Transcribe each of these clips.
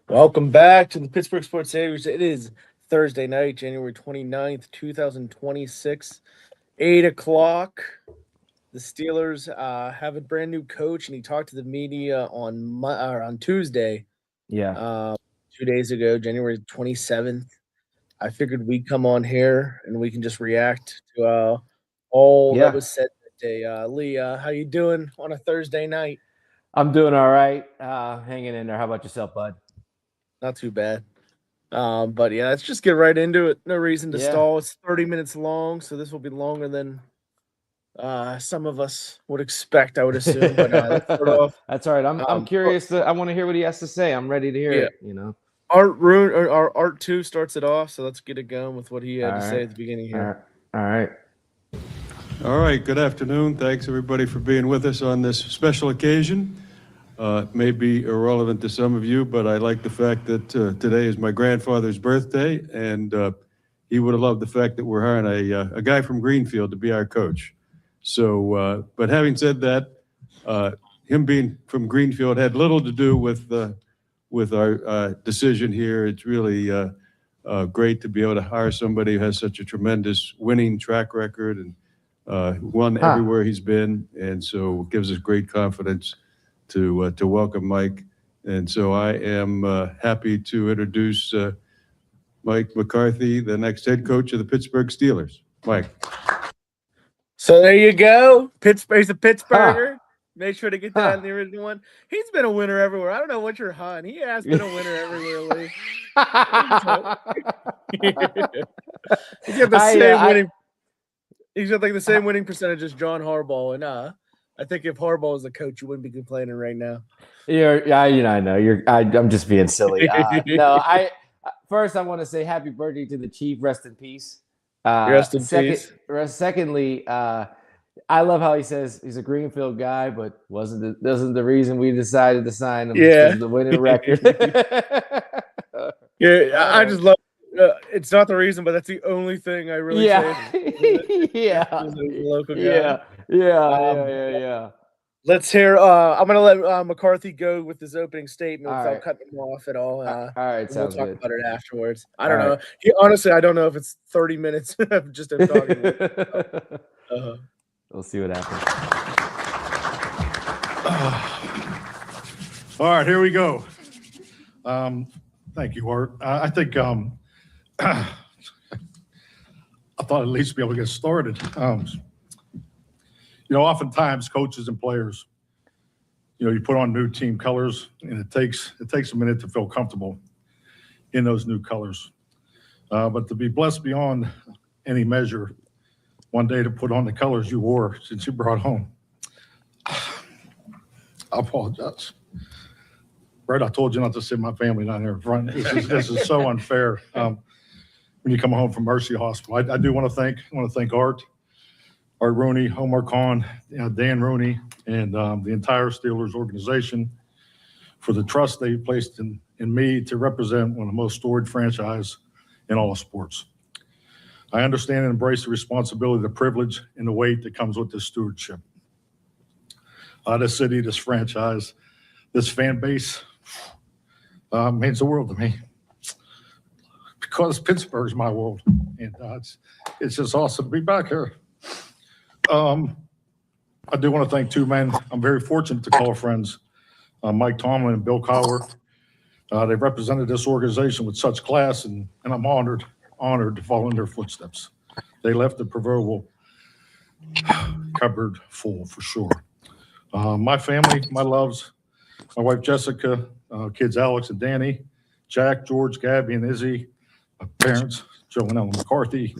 Welcome back to the Pittsburgh Sports Saviors. It is Thursday night, January 29th, 2026, 8 o'clock. The Steelers have a brand new coach, and he talked to the media on Tuesday, Yeah. 2 days ago, January 27th. I figured we'd come on here and we can just react to all that Yeah. was said that day. Lee, how you doing on a Thursday night? I'm doing all right. Hanging in there. How about yourself, bud? Not too bad. But yeah, let's just get right into it. No reason to Yeah. stall. It's 30 minutes long, so this will be longer than some of us would expect, I would assume. But let's start off. That's all right. I'm Um, curious. I want to hear what he has to say. I'm ready to hear yeah, it. our Art 2 starts it off, so let's get it going with what he All had to say right. at the beginning All here. right. All right. All right, good afternoon. Thanks, everybody, for being with us on this special occasion. It may be irrelevant to some of you, but I like the fact that today is my grandfather's birthday, and he would have loved the fact that we're hiring a guy from Greenfield to be our coach. So, but having said that, him being from Greenfield had little to do with our decision here. It's really great to be able to hire somebody who has such a tremendous winning track record and won everywhere he's been, and so it gives us great confidence to welcome Mike. And so I am happy to introduce Mike McCarthy, the next head coach of the Pittsburgh Steelers. Mike. So there you go. Pittsburgh, he's a Pittsburgher. Make sure to get that in the original one. He's been a winner everywhere. I don't know what you're hunting. He has been a winner everywhere, Lee. He's got the same winning. He's got like the same winning percentage as John Harbaugh, and I think if Harbaugh was the coach, you wouldn't be complaining right now. I know. I'm just being silly. First, I want to say happy birthday to the Chief. Rest in peace. Rest in peace. Secondly, I love how he says he's a Greenfield guy, but wasn't the reason we decided to sign him. Yeah, the winning record. Yeah, I just love. It's not the reason, but that's the only thing I really say. Yeah. Local guy. Yeah. Let's hear. I'm gonna let McCarthy go with his opening statement without right. cutting him off at all. All right, we'll talk good. about it afterwards. I don't know. Honestly, I don't know if it's 30 minutes of just him talking. We'll see what happens. All right, here we go. Thank you, Art. I think I thought at least be able to get started. Oftentimes coaches and players, you put on new team colors, and it takes a minute to feel comfortable in those new colors. But to be blessed beyond any measure, one day to put on the colors you wore since you brought home. I apologize. Brett, I told you not to sit my family down here in front. This is so unfair. When you come home from Mercy Hospital, I do want to thank Art Rooney, Omar Khan, Dan Rooney, and the entire Steelers organization for the trust they placed in me to represent one of the most storied franchises in all of sports. I understand and embrace the responsibility, the privilege, and the weight that comes with this stewardship. This city, this franchise, this fan base means the world to me because Pittsburgh's my world, and it's just awesome to be back here. I do want to thank two men I'm very fortunate to call friends, Mike Tomlin and Bill Cowher. They've represented this organization with such class, and I'm honored to follow in their footsteps. They left the proverbial cupboard full for sure. My family, my loves, my wife Jessica, kids Alex and Danny, Jack, George, Gabby, and Izzy, my parents, Joe and Ellen McCarthy,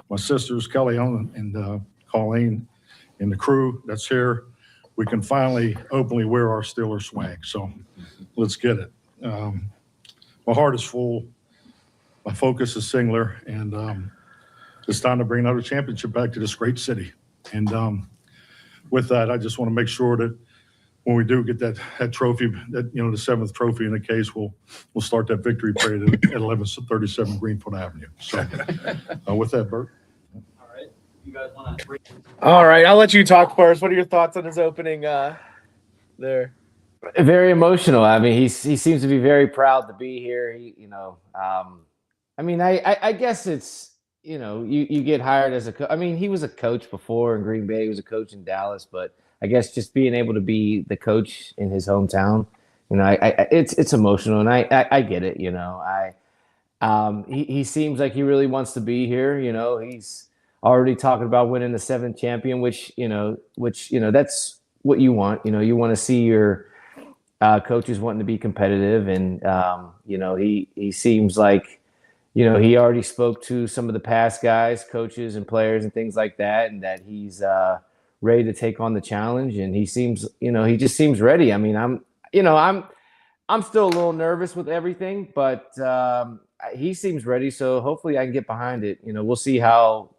my sisters, Kelly, Ellen, and Colleen, and the crew that's here. We can finally openly wear our Steelers swag, so let's get it. My heart is full. My focus is singular, and it's time to bring another championship back to this great city. And with that, I just want to make sure that when we do get that trophy, that the seventh trophy in the case, we'll start that victory parade at 1137 Greenfield Avenue. So with that, Bert. All right, you guys want to? All right, I'll let you talk first. What are your thoughts on his opening there? Very emotional. I mean, he seems to be very proud to be here. I mean, I guess it's, you get hired as a coach. I mean, he was a coach before in Green Bay. He was a coach in Dallas, but I guess just being able to be the coach in his hometown, it's emotional, and I get it. He seems like he really wants to be here. He's already talking about winning the 7th champion, which that's what you want. You want to see your coaches wanting to be competitive, and he seems like he already spoke to some of the past guys, coaches, and players, and things like that, and that he's ready to take on the challenge. And he seems, he just seems ready. I mean, I'm still a little nervous with everything, but he seems ready. So hopefully I can get behind it. We'll see how.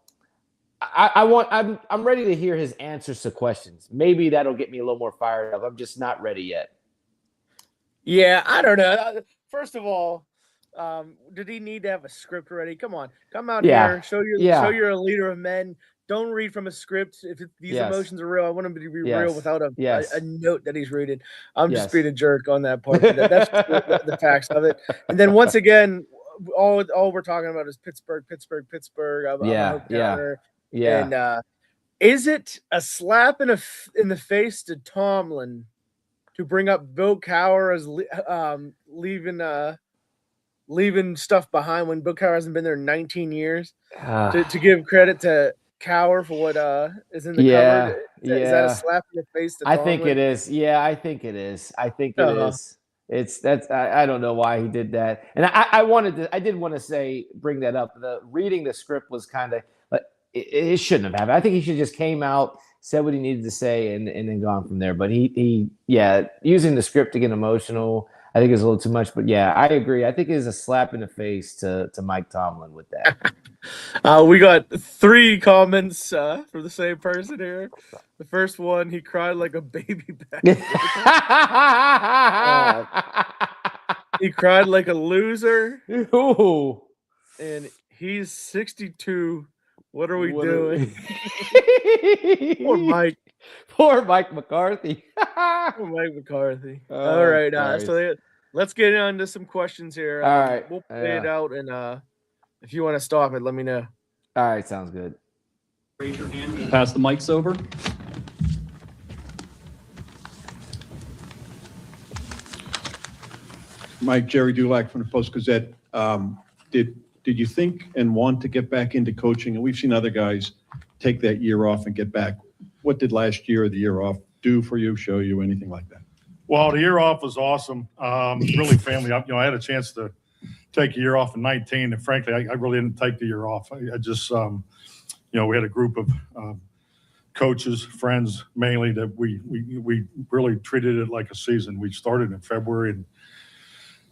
I'm ready to hear his answers to questions. Maybe that'll get me a little more fired up. I'm just not ready yet. Yeah, I don't know. First of all, did he need to have a script ready? Come on, come out here, show you're a leader of men. Don't read from a script. If these emotions are real, I want him to be real without a note that he's reading. I'm just being a jerk on that part. But that's the facts of it. And then once again, all we're talking about is Pittsburgh. I'm a hometown. And is it a slap in the face to Tomlin to bring up Bill Cowher as leaving stuff behind when Bill Cowher hasn't been there 19 years? To give credit to Cowher for what is in the cupboard. Is that a slap in the face to Tomlin? I think it is. Yeah, I think it is. I don't know why he did that. And I did want to bring that up. The reading the script was kind of, it shouldn't have happened. I think he should just came out, said what he needed to say, and then gone from there. But he using the script to get emotional, I think is a little too much. But yeah, I agree. I think it is a slap in the face to Mike Tomlin with that. We got 3 comments from the same person here. The first one, he cried like a baby back. He cried like a loser. Ooh. And he's 62. What are we doing? Poor Mike McCarthy. Poor Mike McCarthy. All right. So let's get into some questions here. All right. We'll play it out, and if you want to stop it, let me know. All right. Sounds good. Raise your hand. We'll pass the mics over. Mike, Jerry Dulac from the Post-Gazette. Did you think and want to get back into coaching? And we've seen other guys take that year off and get back. What did last year or the year off do for you, show you, anything like that? Well, the year off was awesome. Really family. I had a chance to take a year off in 19, and frankly, I really didn't take the year off. I just, we had a group of coaches, friends mainly, that we really treated it like a season. We started in February,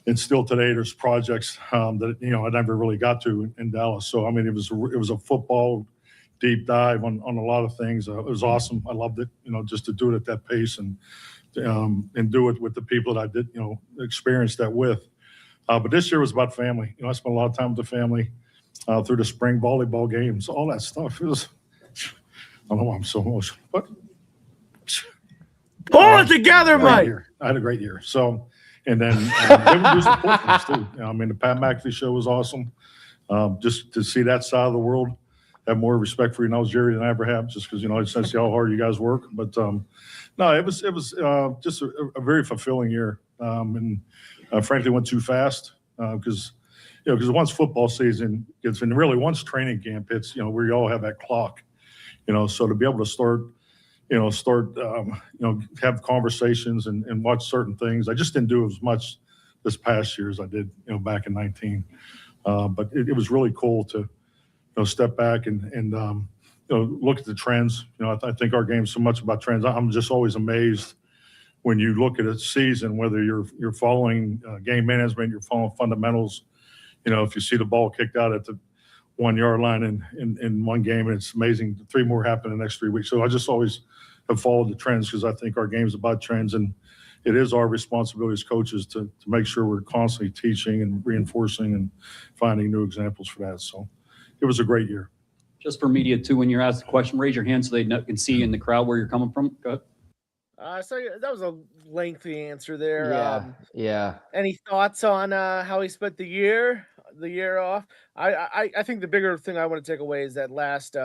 and still today there's projects that I never really got to in Dallas. So I mean, it was a football deep dive on a lot of things. It was awesome. I loved it. Just to do it at that pace and do it with the people that I did experience that with. But this year was about family. I spent a lot of time with the family through the spring volleyball games, all that stuff. It was. I don't know why I'm so emotional, but pull it together, Mike. I had a great year. So. And then they would do some things too. The Pat McAfee show was awesome. Just to see that side of the world, have more respect for Jerry than I ever have, just because I just see how hard you guys work. But no, it was just a very fulfilling year, and frankly went too fast because once football season gets in, really once training camp hits, we all have that clock, so to be able to start have conversations and watch certain things. I just didn't do as much this past year as I did, back in 19. But it was really cool to, step back and look at the trends. I think our game's so much about trends. I'm just always amazed when you look at a season, whether you're following game management, you're following fundamentals. If you see the ball kicked out at the 1 yard line in one game, and it's amazing. 3 more happen in the next 3 weeks. So I just always have followed the trends because I think our game's about trends, and it is our responsibility as coaches to make sure we're constantly teaching and reinforcing and finding new examples for that. So it was a great year. Just for media too, when you're asked a question, raise your hand so they can see in the crowd where you're coming from. Go ahead. So that was a lengthy answer there. Yeah, yeah, Any thoughts on how he spent the year off? I think the bigger thing I want to take away is that last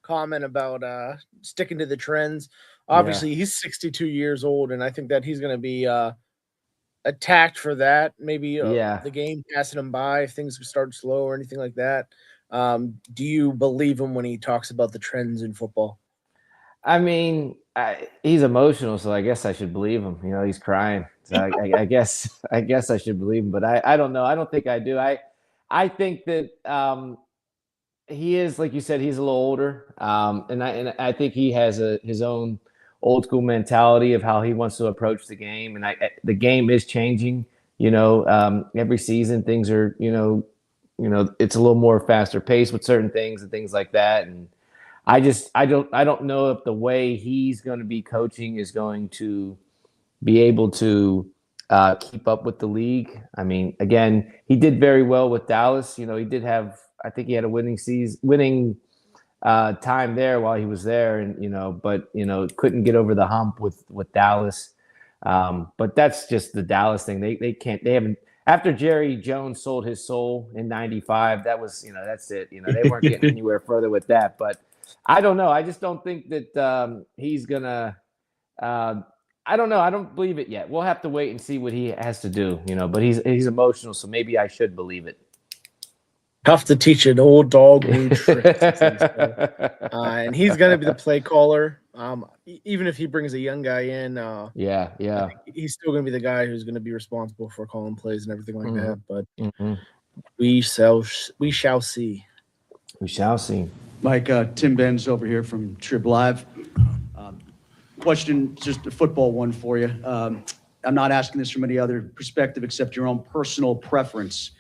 comment about sticking to the trends. yeah, Obviously, he's 62 years old, and I think that he's going to be attacked for that. Maybe yeah. the game passing him by if things start slow or anything like that. Do you believe him when he talks about the trends in football? I mean, he's emotional, so I guess I should believe him. You know, he's crying, so I guess I guess I should believe him. But I don't know. I don't think I do. I think that he is, like you said, he's a little older, and I think he has his own old school mentality of how he wants to approach the game, and the game is changing. You know, every season things are it's a little more faster pace with certain things and things like that, and I don't know if the way he's going to be coaching is going to be able to keep up with the league. I mean, again, he did very well with Dallas. You know, he did have, I think he had a winning time there while he was there, and but couldn't get over the hump with Dallas. But that's just the Dallas thing. They haven't, after Jerry Jones sold his soul in '95. That was that's it. They weren't getting anywhere further with that. But I don't know. I just don't think that he's gonna. I don't know. I don't believe it yet. We'll have to wait and see what he has to do. But he's emotional, so maybe I should believe it. Tough to teach an old dog new tricks, and he's going to be the play caller. Even if he brings a young guy in, yeah, he's still going to be the guy who's going to be responsible for calling plays and everything like that. But mm-hmm. we shall see. We shall see. Mike, Tim Benz over here from Trib Live. Question, just a football one for you. I'm not asking this from any other perspective except your own personal preference.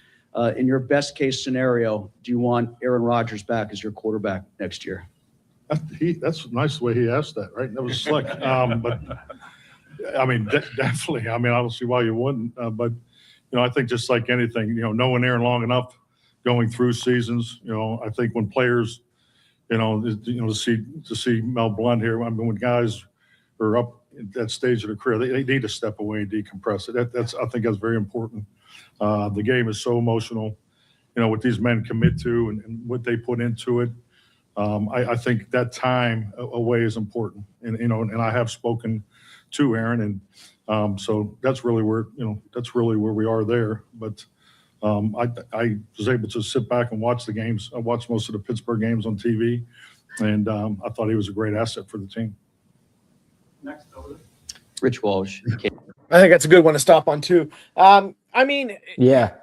In your best case scenario, do you want Aaron Rodgers back as your quarterback next year? That's nice the way he asked that, right? That was slick. But I mean, definitely. I mean, I don't see why you wouldn't. But I think just like anything, knowing Aaron long enough, going through seasons, I think when players, to see Mel Blunt here, I mean, when guys are up at that stage of their career, they need to step away and decompress it. I think that's very important. The game is so emotional, what these men commit to and what they put into it. I think that time away is important, and I have spoken to Aaron, and so that's really where we are there. But I was able to sit back and watch the games. I watched most of the Pittsburgh games on TV, and I thought he was a great asset for the team. Next over. Rich Walsh. I think that's a good one to stop on too. I mean, yeah,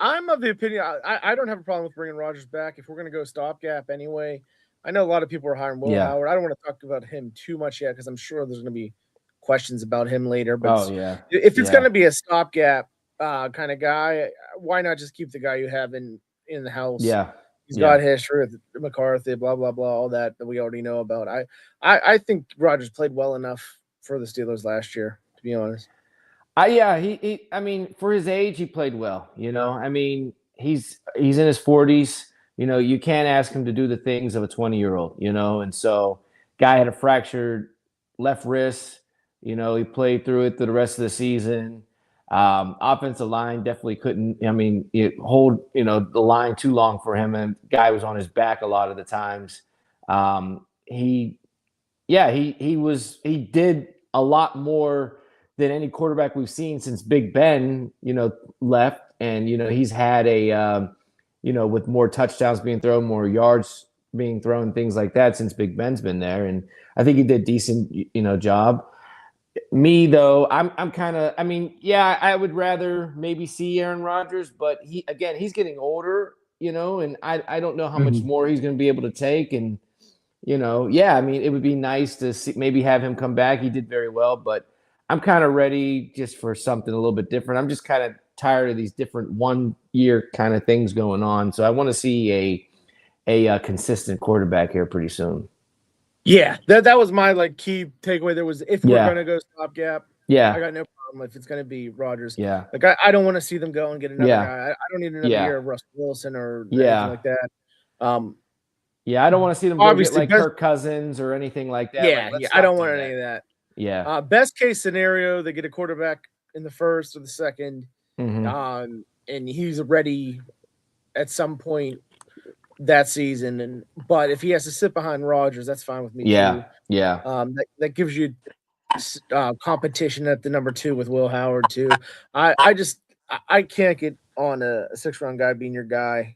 I'm of the opinion I don't have a problem with bringing Rodgers back if we're going to go stopgap anyway. I know a lot of people are hiring Will Howard. I don't want to talk about him too much yet because I'm sure there's going to be questions about him later. But if it's going to be a stopgap kind of guy, why not just keep the guy you have in the house? Yeah. He's got history with McCarthy, blah, blah, blah, all that we already know about. I think Rodgers played well enough for the Steelers last year, to be honest. He I mean, for his age, he played well. I mean, he's in his 40s. You can't ask him to do the things of a 20-year-old, and so guy had a fractured left wrist. He played through it through the rest of the season. Offensive line definitely couldn't, hold, the line too long for him. And guy was on his back a lot of the times. He did a lot more than any quarterback we've seen since Big Ben, left. And, he's had with more touchdowns being thrown, more yards being thrown, things like that since Big Ben's been there. And I think he did a decent, job. Me though, I'm kind of, I would rather maybe see Aaron Rodgers, but he's getting older, and I don't know how much more he's going to be able to take. And, it would be nice to see, maybe have him come back. He did very well, but I'm kind of ready just for something a little bit different. I'm just kind of tired of these different 1 year kind of things going on. So I want to see a consistent quarterback here pretty soon. Yeah, that was my key takeaway. There was if we're gonna go stopgap, I got no problem if it's gonna be Rodgers. Yeah, I don't want to see them go and get another guy. I don't need another year of Russell Wilson or anything like that. I don't want to see them go get like Kirk Cousins or anything like that. Yeah, I don't want any of that. Yeah. Best case scenario, they get a quarterback in the first or the second, Mhm. and he's ready at some point that season. But if he has to sit behind Rodgers, that's fine with me Yeah. too. Yeah. That gives you competition at the number 2 with Will Howard too. I can't get on a 6th-round guy being your guy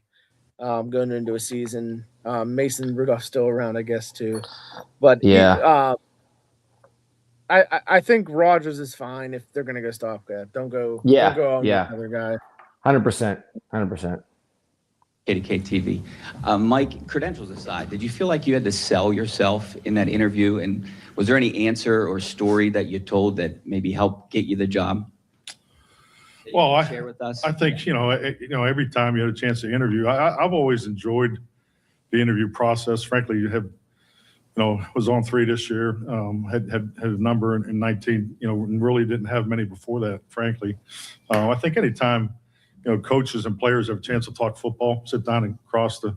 going into a season. Mason Rudolph's still around, I guess, too. But Yeah. I think Rodgers is fine if they're going to go stopgap. Don't go Yeah. out and get Yeah. another guy. 100%. 100%. KTV. Mike, credentials aside, did you feel like you had to sell yourself in that interview? And was there any answer or story that you told that maybe helped get you the job? Well, Share with us. I think, every time you had a chance to interview, I've always enjoyed the interview process. Frankly, you have, was on 3 this year, had a number in 19, and really didn't have many before that, frankly. I think anytime, coaches and players have a chance to talk football, sit down and cross the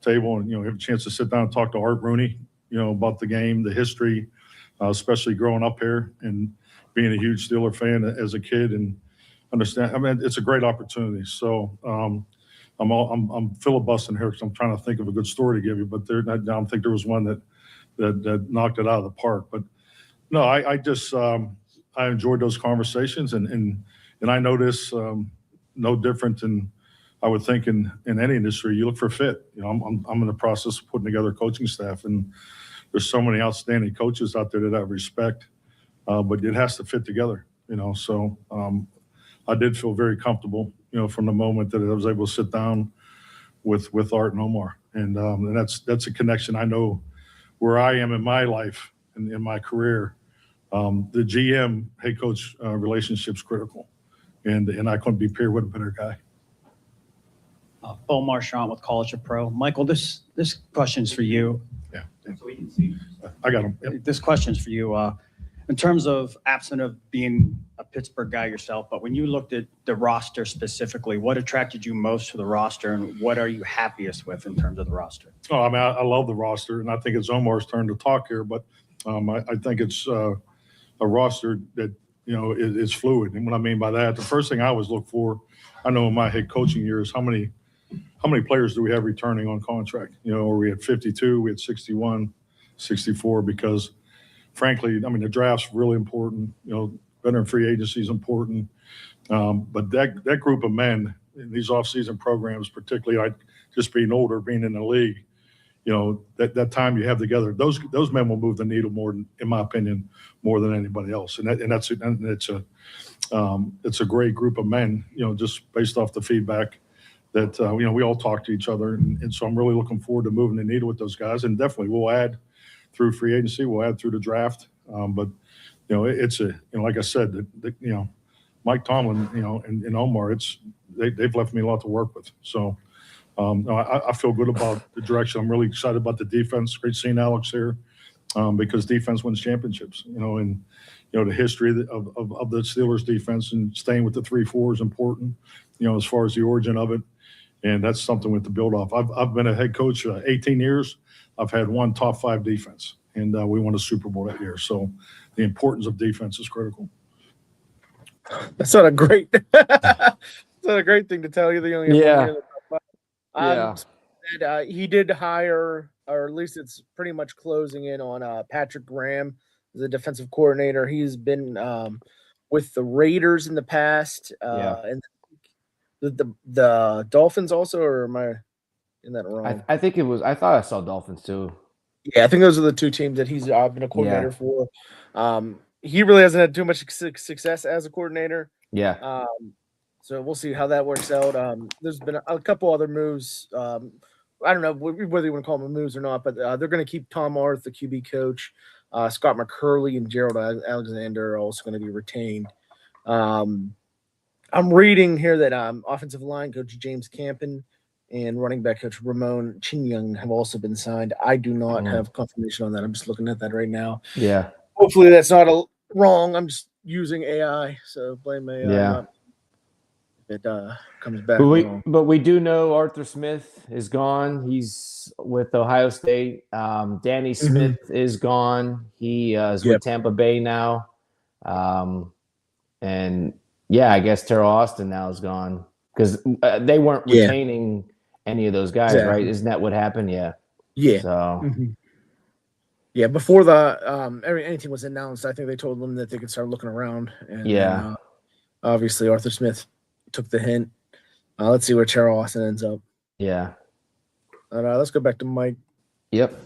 table and, have a chance to sit down and talk to Art Rooney, about the game, the history, especially growing up here and being a huge Steeler fan as a kid and understand. I mean, it's a great opportunity. So I'm filibustering here because I'm trying to think of a good story to give you, but I don't think there was one that knocked it out of the park. But no, I just I enjoyed those conversations and I notice no different than I would think in any industry. You look for fit. I'm in the process of putting together a coaching staff, and there's so many outstanding coaches out there that I respect, but it has to fit together. So I did feel very comfortable, from the moment that I was able to sit down with Art and Omar, and that's a connection. I know where I am in my life and in my career. The GM head coach relationship's critical, and I couldn't be paired with a better guy. Paul Marchant with College of Pro. Michael, this question's for you. Yeah, So we can see. I got him. Yep. This question's for you. In terms of absent of being a Pittsburgh guy yourself, but when you looked at the roster specifically, what attracted you most to the roster, and what are you happiest with in terms of the roster? Oh, I mean, I love the roster, and I think it's Omar's turn to talk here, but I think it's a roster that, is fluid. And what I mean by that, the first thing I always look for, I know in my head coaching years, how many players do we have returning on contract? Or we had 52, we had 61, 64, because frankly, I mean, the draft's really important. Veteran free agency is important. But that group of men in these off-season programs, particularly just being older, being in the league, that time you have together, those men will move the needle more, in my opinion, more than anybody else. And it's a great group of men, just based off the feedback that, we all talk to each other. And so I'm really looking forward to moving the needle with those guys. And definitely we'll add through free agency, we'll add through the draft. But, it's like I said, Mike Tomlin, and Omar, they've left me a lot to work with. So I feel good about the direction. I'm really excited about the defense. Great seeing Alex here, because defense wins championships, and, the history of the Steelers defense and staying with the 3-4 is important, as far as the origin of it. And that's something with the build off. I've been a head coach 18 years. I've had one top 5 defense, and we won a Super Bowl that year. So the importance of defense is critical. That's not a great it's not a great thing to tell you. They only have 1 year in the top 5. And, he did hire, or at least it's pretty much closing in on Patrick Graham, the defensive coordinator. He's been with the Raiders in the past, and the Dolphins also, or am I in that wrong? I think it was. I thought I saw Dolphins too. Yeah, I think those are the 2 teams that he's been a coordinator for. He really hasn't had too much success as a coordinator. Yeah. So we'll see how that works out. There's been a couple other moves. I don't know whether you want to call them moves or not, but they're going to keep Tom Arth, the QB coach. Scott McCurley and Gerald Alexander are also going to be retained. I'm reading here that offensive line coach James Campen and running back coach Ramon Chinyang have also been signed. I do not have confirmation on that. I'm just looking at that right now. Yeah. Hopefully that's not wrong. I'm just using AI, so blame AI. Yeah. comes back. But we do know Arthur Smith is gone. He's with Ohio State. Danny Smith is gone. He is with Tampa Bay now. And yeah, I guess Terrell Austin now is gone because they weren't retaining any of those guys, right? Isn't that what happened? Yeah. Yeah. So. Yeah, before the anything was announced, I think they told them that they could start looking around. And, obviously, Arthur Smith took the hint. Let's see where Terrell Austin ends up. Yeah. Let's go back to Mike. Yep.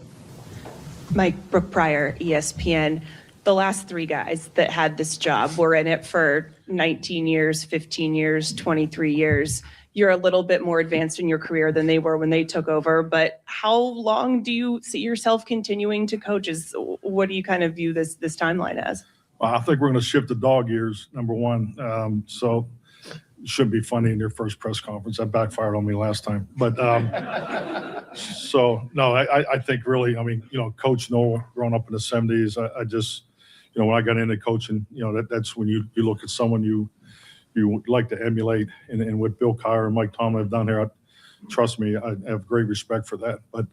Mike Brooke Pryor, ESPN. The last three guys that had this job were in it for 19 years, 15 years, 23 years. You're a little bit more advanced in your career than they were when they took over, but how long do you see yourself continuing to coach? What do you kind of view this timeline as? Well, I think we're going to shift to dog years, number one. So it should be funny in your first press conference. That backfired on me last time. But so, no, I think really, I mean, Coach Noel growing up in the 70s, I just, when I got into coaching, that's when you look at someone you would like to emulate, and what Bill Kyer and Mike Tomlin have done here, trust me, I have great respect for that. But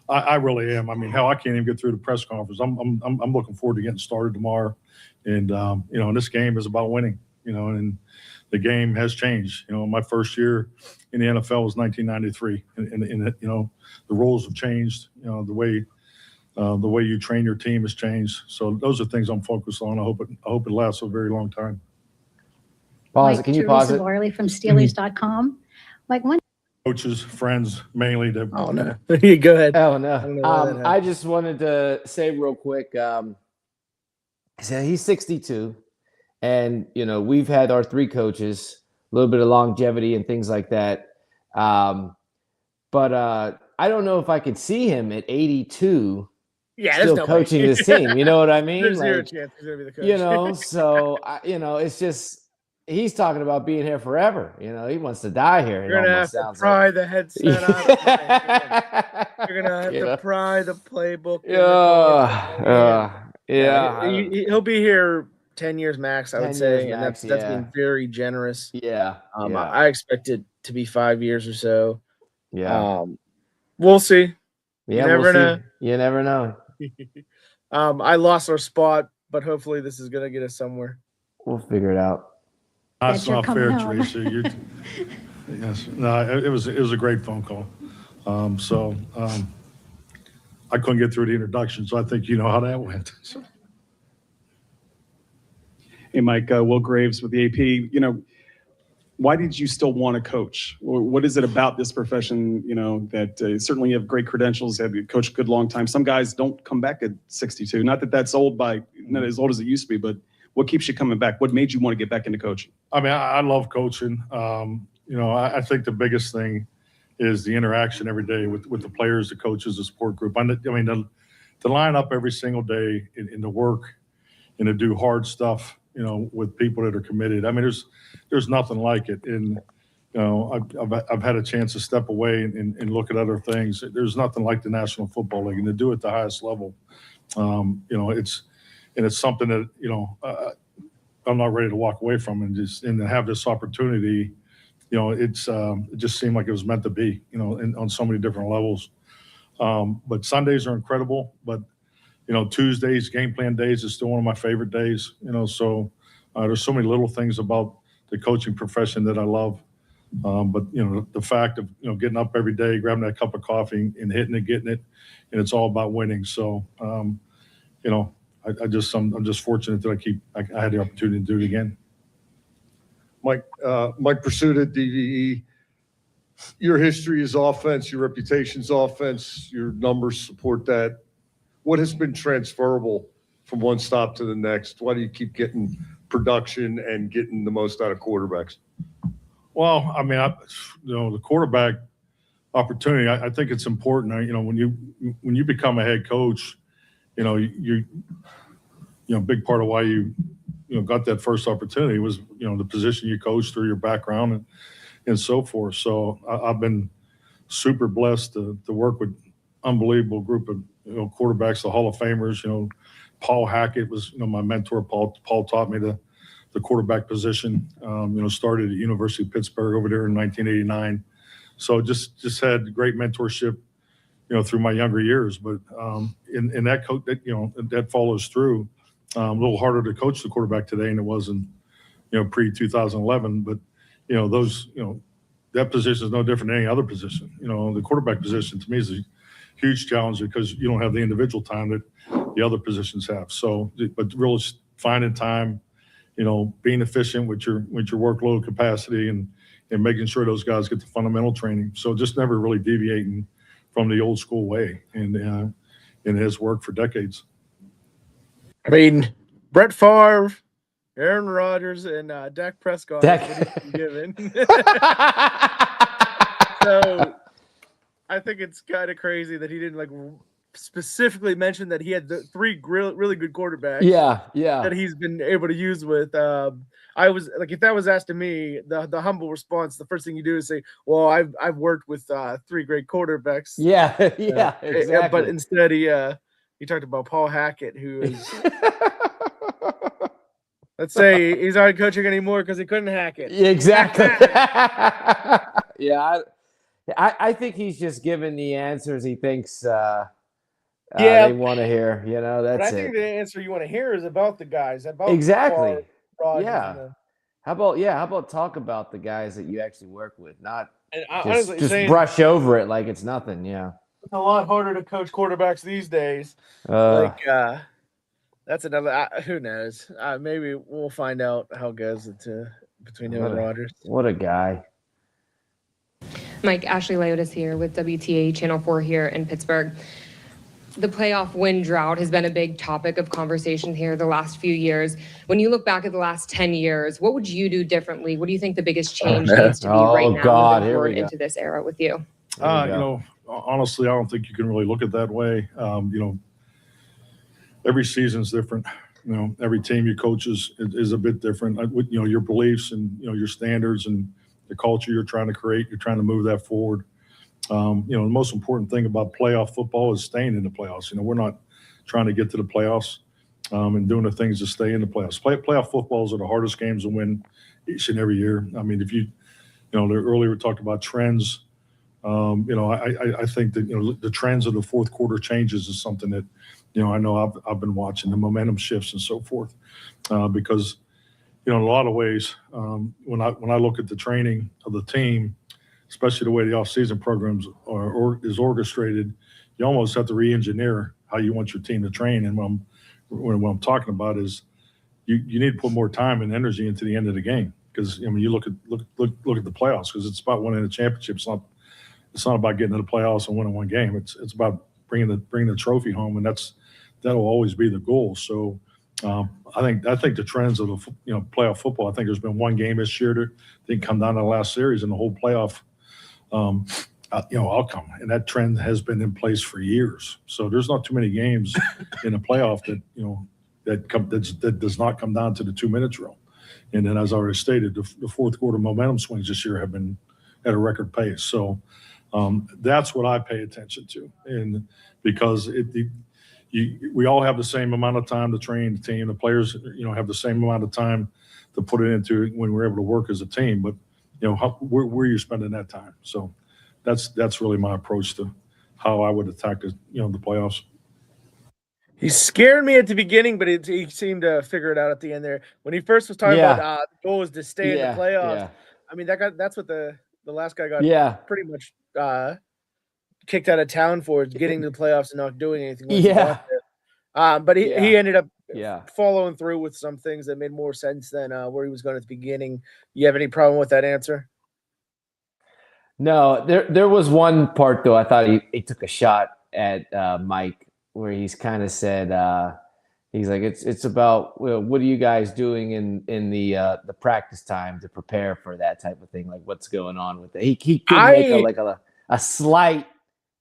I really am. I mean, hell, I can't even get through the press conference. I'm looking forward to getting started tomorrow, and and this game is about winning. And the game has changed. My first year in the NFL was 1993, and the rules have changed. The way you train your team has changed. So those are things I'm focused on. I hope it lasts a very long time. Pause it. Can you pause it? Worley from Steelers.com. Like one. Coaches, friends, mainly. Oh no, go ahead. Oh no. I just wanted to say real quick. So he's 62, and we've had our three coaches, a little bit of longevity and things like that. But I don't know if I could see him at 82. Yeah, still coaching this team. You know what I mean? There's zero chance he's gonna be the coach. So it's just. He's talking about being here forever. He wants to die here. You're gonna have to pry the headset out. You're gonna have to pry the playbook. He'll be here 10 years max, I would say, and that's being very generous. I expect it to be 5 years or so. We'll see. You never know. You never know. I lost our spot, but hopefully this is gonna get us somewhere. We'll figure it out. That's not fair, Teresa. Yes, no, it was a great phone call. I couldn't get through the introduction, so I think you know how that went. Hey, Mike, Will Graves with the AP. Why did you still want to coach? What is it about this profession, that certainly you have great credentials, have coached a good long time. Some guys don't come back at 62. Not that that's not as old as it used to be, but what keeps you coming back? What made you want to get back into coaching? I mean, I love coaching. I think the biggest thing is the interaction every day with the players, the coaches, the support group. I mean, to line up every single day in the work and to do hard stuff, with people that are committed. I mean, there's nothing like it. And I've had a chance to step away and look at other things. There's nothing like the National Football League, and to do it at the highest level, it's something that I'm not ready to walk away from, and to have this opportunity, it just seemed like it was meant to be, on so many different levels. But Sundays are incredible, but Tuesdays, game plan days, is still one of my favorite days. So there's so many little things about the coaching profession that I love. But the fact of getting up every day, grabbing that cup of coffee and hitting it, getting it, and it's all about winning. So I'm just fortunate that I had the opportunity to do it again. Mike Pursuit at DVE. Your history is offense, your reputation's offense, your numbers support that. What has been transferable from one stop to the next? Why do you keep getting production and getting the most out of quarterbacks? Well, I mean, the quarterback opportunity, I think it's important. When you become a head coach, you big part of why you got that first opportunity was, the position you coached through your background and so forth. So I've been super blessed to work with unbelievable group of, quarterbacks, the Hall of Famers. Paul Hackett was, my mentor. Paul taught me the the quarterback position. Started at University of Pittsburgh over there in 1989. So just had great mentorship, through my younger years. But in that coach, that follows through. A little harder to coach the quarterback today than it was in, pre 2011. But that position is no different than any other position. The quarterback position to me is a huge challenge because you don't have the individual time that the other positions have. So, but really finding time, being efficient with your workload capacity and making sure those guys get the fundamental training. So just never really deviating from the old school way, and it has worked for decades. I mean, Brett Favre, Aaron Rodgers, and Dak Prescott is what he's been given. So I think it's kind of crazy that he didn't specifically mention that he had the three really good quarterbacks. Yeah. That he's been able to use with. I was like, if that was asked to me, the humble response, the first thing you do is say, "Well, I've worked with three great quarterbacks." Yeah, exactly. But instead, he talked about Paul Hackett, who is. Let's say he's not coaching anymore because he couldn't hack it. Exactly. Yeah, I think he's just giving the answers he thinks they want to hear. That's but I it. think the answer you want to hear is about the guys. About Exactly. Rodgers, Yeah. How about talk about the guys that you actually work with, not just brush over it like it's nothing. Yeah. It's a lot harder to coach quarterbacks these days. That's another. Who knows? Maybe we'll find out how it goes between him and Rodgers. What a guy. Mike, Ashley Leotis here with WTA Channel 4 here in Pittsburgh. The playoff win drought has been a big topic of conversation here the last few years. When you look back at the last 10 years, what would you do differently? What do you think the biggest change needs to be right now moving forward into this era with you? Honestly, I don't think you can really look at it that way. Every season's different. Every team you coach is a bit different. Your beliefs and your standards and the culture you're trying to create, you're trying to move that forward. The most important thing about playoff football is staying in the playoffs. We're not trying to get to the playoffs and doing the things to stay in the playoffs. Playoff footballs are the hardest games to win each and every year. I mean, if earlier we talked about trends. I think that the trends of the fourth quarter changes is something that I know I've been watching, the momentum shifts and so forth, because in a lot of ways when I look at the training of the team, especially the way the off-season programs is orchestrated, you almost have to re-engineer how you want your team to train. And what I'm talking about is you need to put more time and energy into the end of the game, because you look at the playoffs, because it's about winning a championship. It's not about getting to the playoffs and winning one game. It's about bringing the trophy home, and that'll always be the goal. So I think the trends of the playoff football. I think there's been one game this year that didn't come down to the last series in the whole playoff outcome, and that trend has been in place for years. So there's not too many games in the playoff that does not come down to the 2-minute drill. And then, as I already stated, the fourth quarter momentum swings this year have been at a record pace. So that's what I pay attention to, and because we all have the same amount of time to train the team. The players, have the same amount of time to put it into when we're able to work as a team. But where are you spending that time? So that's really my approach to how I would attack the playoffs. He scared me at the beginning, but he seemed to figure it out at the end there. When he first was talking about the goal was to stay in the playoffs. Yeah. I mean, that's what the last guy got pretty much kicked out of town for, getting to the playoffs and not doing anything. But he ended up following through with some things that made more sense than where he was going at the beginning. You have any problem with that answer? No, there was one part though. I thought he took a shot at Mike, where he's kind of said he's like it's about what are you guys doing in the practice time to prepare for that type of thing, like what's going on with it. He could make a slight.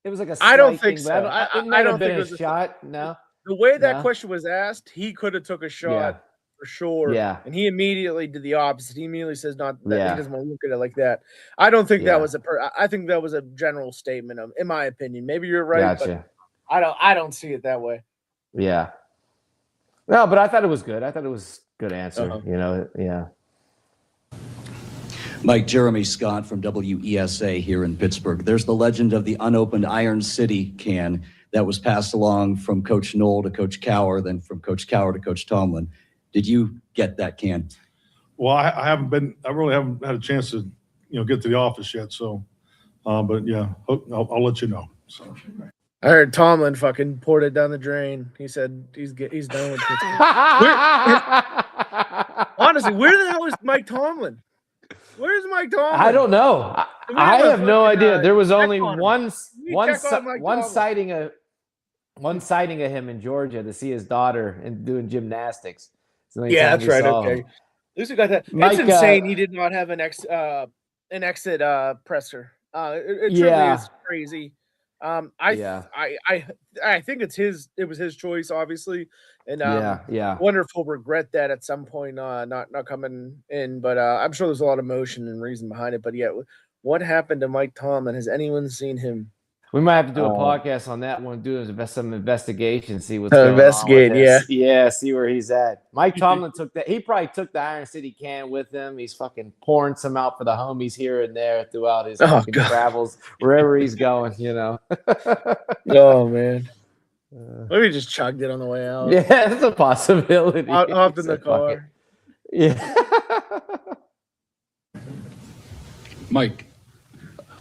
It was like a slight I don't think thing, so. I don't think it was a shot. No, the way that question was asked, he could have took a shot for sure. Yeah, and he immediately did the opposite. He immediately says not that he doesn't want to look at it like that. I don't think that was I think that was a general statement in my opinion. Maybe you're right, but I don't see it that way. Yeah. No, but I thought it was good. I thought it was Good answer. Uh-huh. You know, yeah. Mike, Jeremy Scott from WESA here in Pittsburgh. There's the legend of the unopened Iron City can that was passed along from Coach Knoll to Coach Cower, then from Coach Cower to Coach Tomlin. Did you get that can? Well, I really haven't had a chance to, get to the office yet. So, but yeah, I'll let you know. So. I heard Tomlin fucking poured it down the drain. He said he's done with Pittsburgh. Honestly, where the hell is Mike Tomlin? Where's Mike Tomlin? I don't know. I have no idea. There was only one sighting of him in Georgia to see his daughter and doing gymnastics. Yeah, that's right. Okay, at least we got that. Mike, it's insane he did not have an exit presser. It truly is crazy. I think it was his choice, obviously, and wonder if he'll regret that at some point, not coming in. But I'm sure there's a lot of emotion and reason behind it. But yeah, what happened to Mike Tomlin? Has anyone seen him? We might have to do a podcast on that one, do some investigation, see what's going on with this. Yeah, see where he's at. Mike Tomlin he probably took the Iron City can with him. He's fucking pouring some out for the homies here and there throughout his fucking travels, wherever he's going, Oh, man. Maybe just chugged it on the way out. Yeah, that's a possibility. Hopped in the car. Yeah. Mike.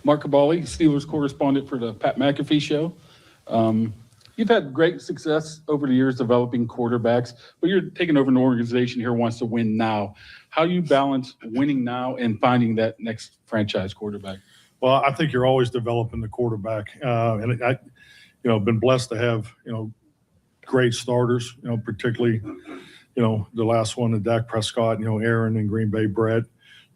Mark Cabali, Steelers correspondent for the Pat McAfee Show. You've had great success over the years developing quarterbacks, but you're taking over an organization here who wants to win now. How do you balance winning now and finding that next franchise quarterback? Well, I think you're always developing the quarterback. And I, been blessed to have, great starters, particularly, the last one, the Dak Prescott, Aaron and Green Bay Brett.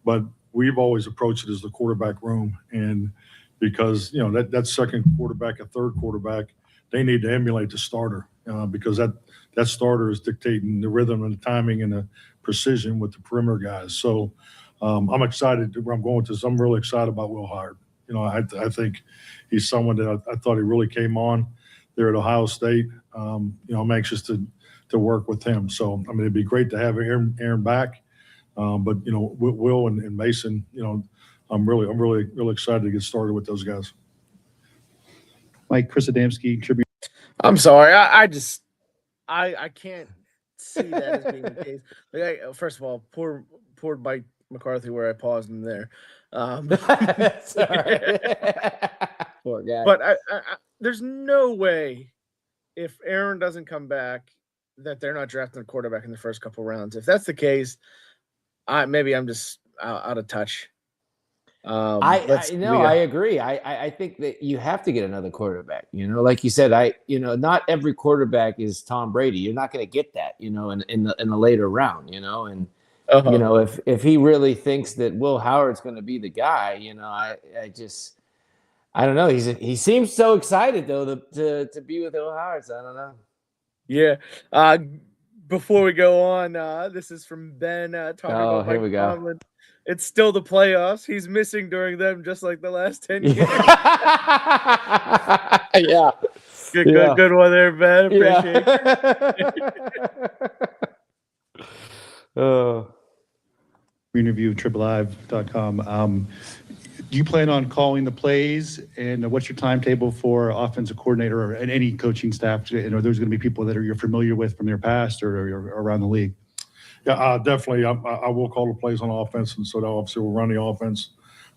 But we've always approached it as the quarterback room. And because, that second quarterback, a third quarterback, they need to emulate the starter because that starter is dictating the rhythm and the timing and the precision with the perimeter guys. So I'm excited where I'm going with this. I'm really excited about Will Howard. I think he's someone that I thought he really came on there at Ohio State. I'm anxious to work with him. So, it'd be great to have Aaron back. But Will and Mason, I'm really excited to get started with those guys. Mike, Chris Adamski, tribute. I'm sorry, I can't see that as being the case. First of all, poor Mike McCarthy where I paused him there. That's all right. Poor guy. But I there's no way if Aaron doesn't come back that they're not drafting a quarterback in the first couple rounds. If that's the case, maybe I'm just out of touch. I agree. I think that you have to get another quarterback. Like you said, not every quarterback is Tom Brady. You're not going to get that, in the later round, and if he really thinks that Will Howard's going to be the guy, I don't know. He seems so excited though to be with Will Howard. So I don't know. Yeah. Before we go on, this is from Ben talking about Mike Tomlin. It's still the playoffs. He's missing during them, just like the last 10 years. Yeah. Good one there, Ben. Appreciate it. Interview triplelive.com. Do you plan on calling the plays, and what's your timetable for offensive coordinator and any coaching staff? And are those going to be people that you're familiar with from their past or around the league? Yeah, definitely. I will call the plays on offense, and so that obviously will run the offense.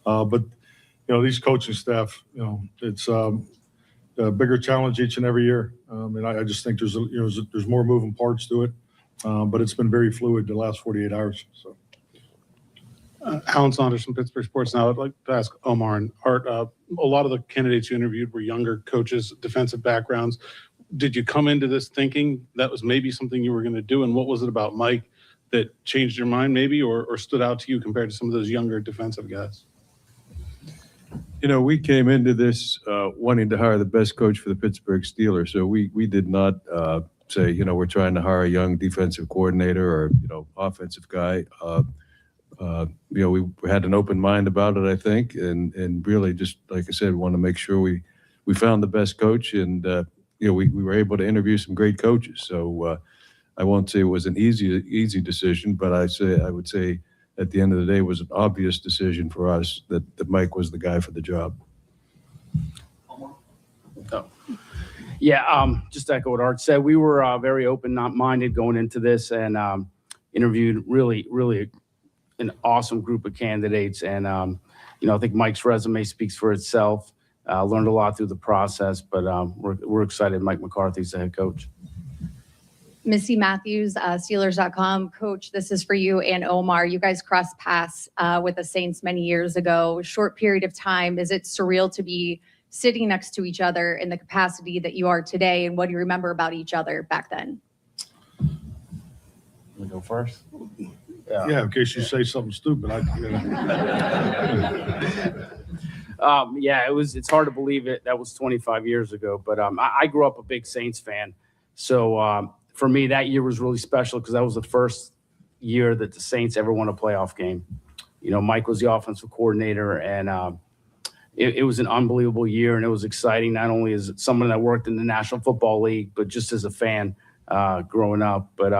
But these coaching staff, it's a bigger challenge each and every year. And I just think there's more moving parts to it. But it's been very fluid the last 48 hours. So. Alan Saunders from Pittsburgh Sports Now. I'd like to ask Omar and Art, a lot of the candidates you interviewed were younger coaches, defensive backgrounds. Did you come into this thinking that was maybe something you were going to do? And what was it about Mike that changed your mind maybe or stood out to you compared to some of those younger defensive guys? We came into this wanting to hire the best coach for the Pittsburgh Steelers. So we did not say, we're trying to hire a young defensive coordinator or, offensive guy. We had an open mind about it, I think, and really just, like I said, we want to make sure we found the best coach, and we were able to interview some great coaches. So I won't say it was an easy decision, but I would say at the end of the day, it was an obvious decision for us that Mike was the guy for the job. Yeah, just to echo what Art said. We were very open-minded going into this and interviewed really an awesome group of candidates. And, I think Mike's resume speaks for itself. Learned a lot through the process, but we're excited Mike McCarthy's the head coach. Missy Matthews, Steelers.com. Coach, this is for you and Omar. You guys crossed paths with the Saints many years ago. Short period of time. Is it surreal to be sitting next to each other in the capacity that you are today? And what do you remember about each other back then? We go first. Yeah, in case you say something stupid. It's hard to believe it. That was 25 years ago, but I grew up a big Saints fan. So for me, that year was really special because that was the first year that the Saints ever won a playoff game. Mike was the offensive coordinator, and it was an unbelievable year, and it was exciting, not only as someone that worked in the National Football League, but just as a fan growing up. But,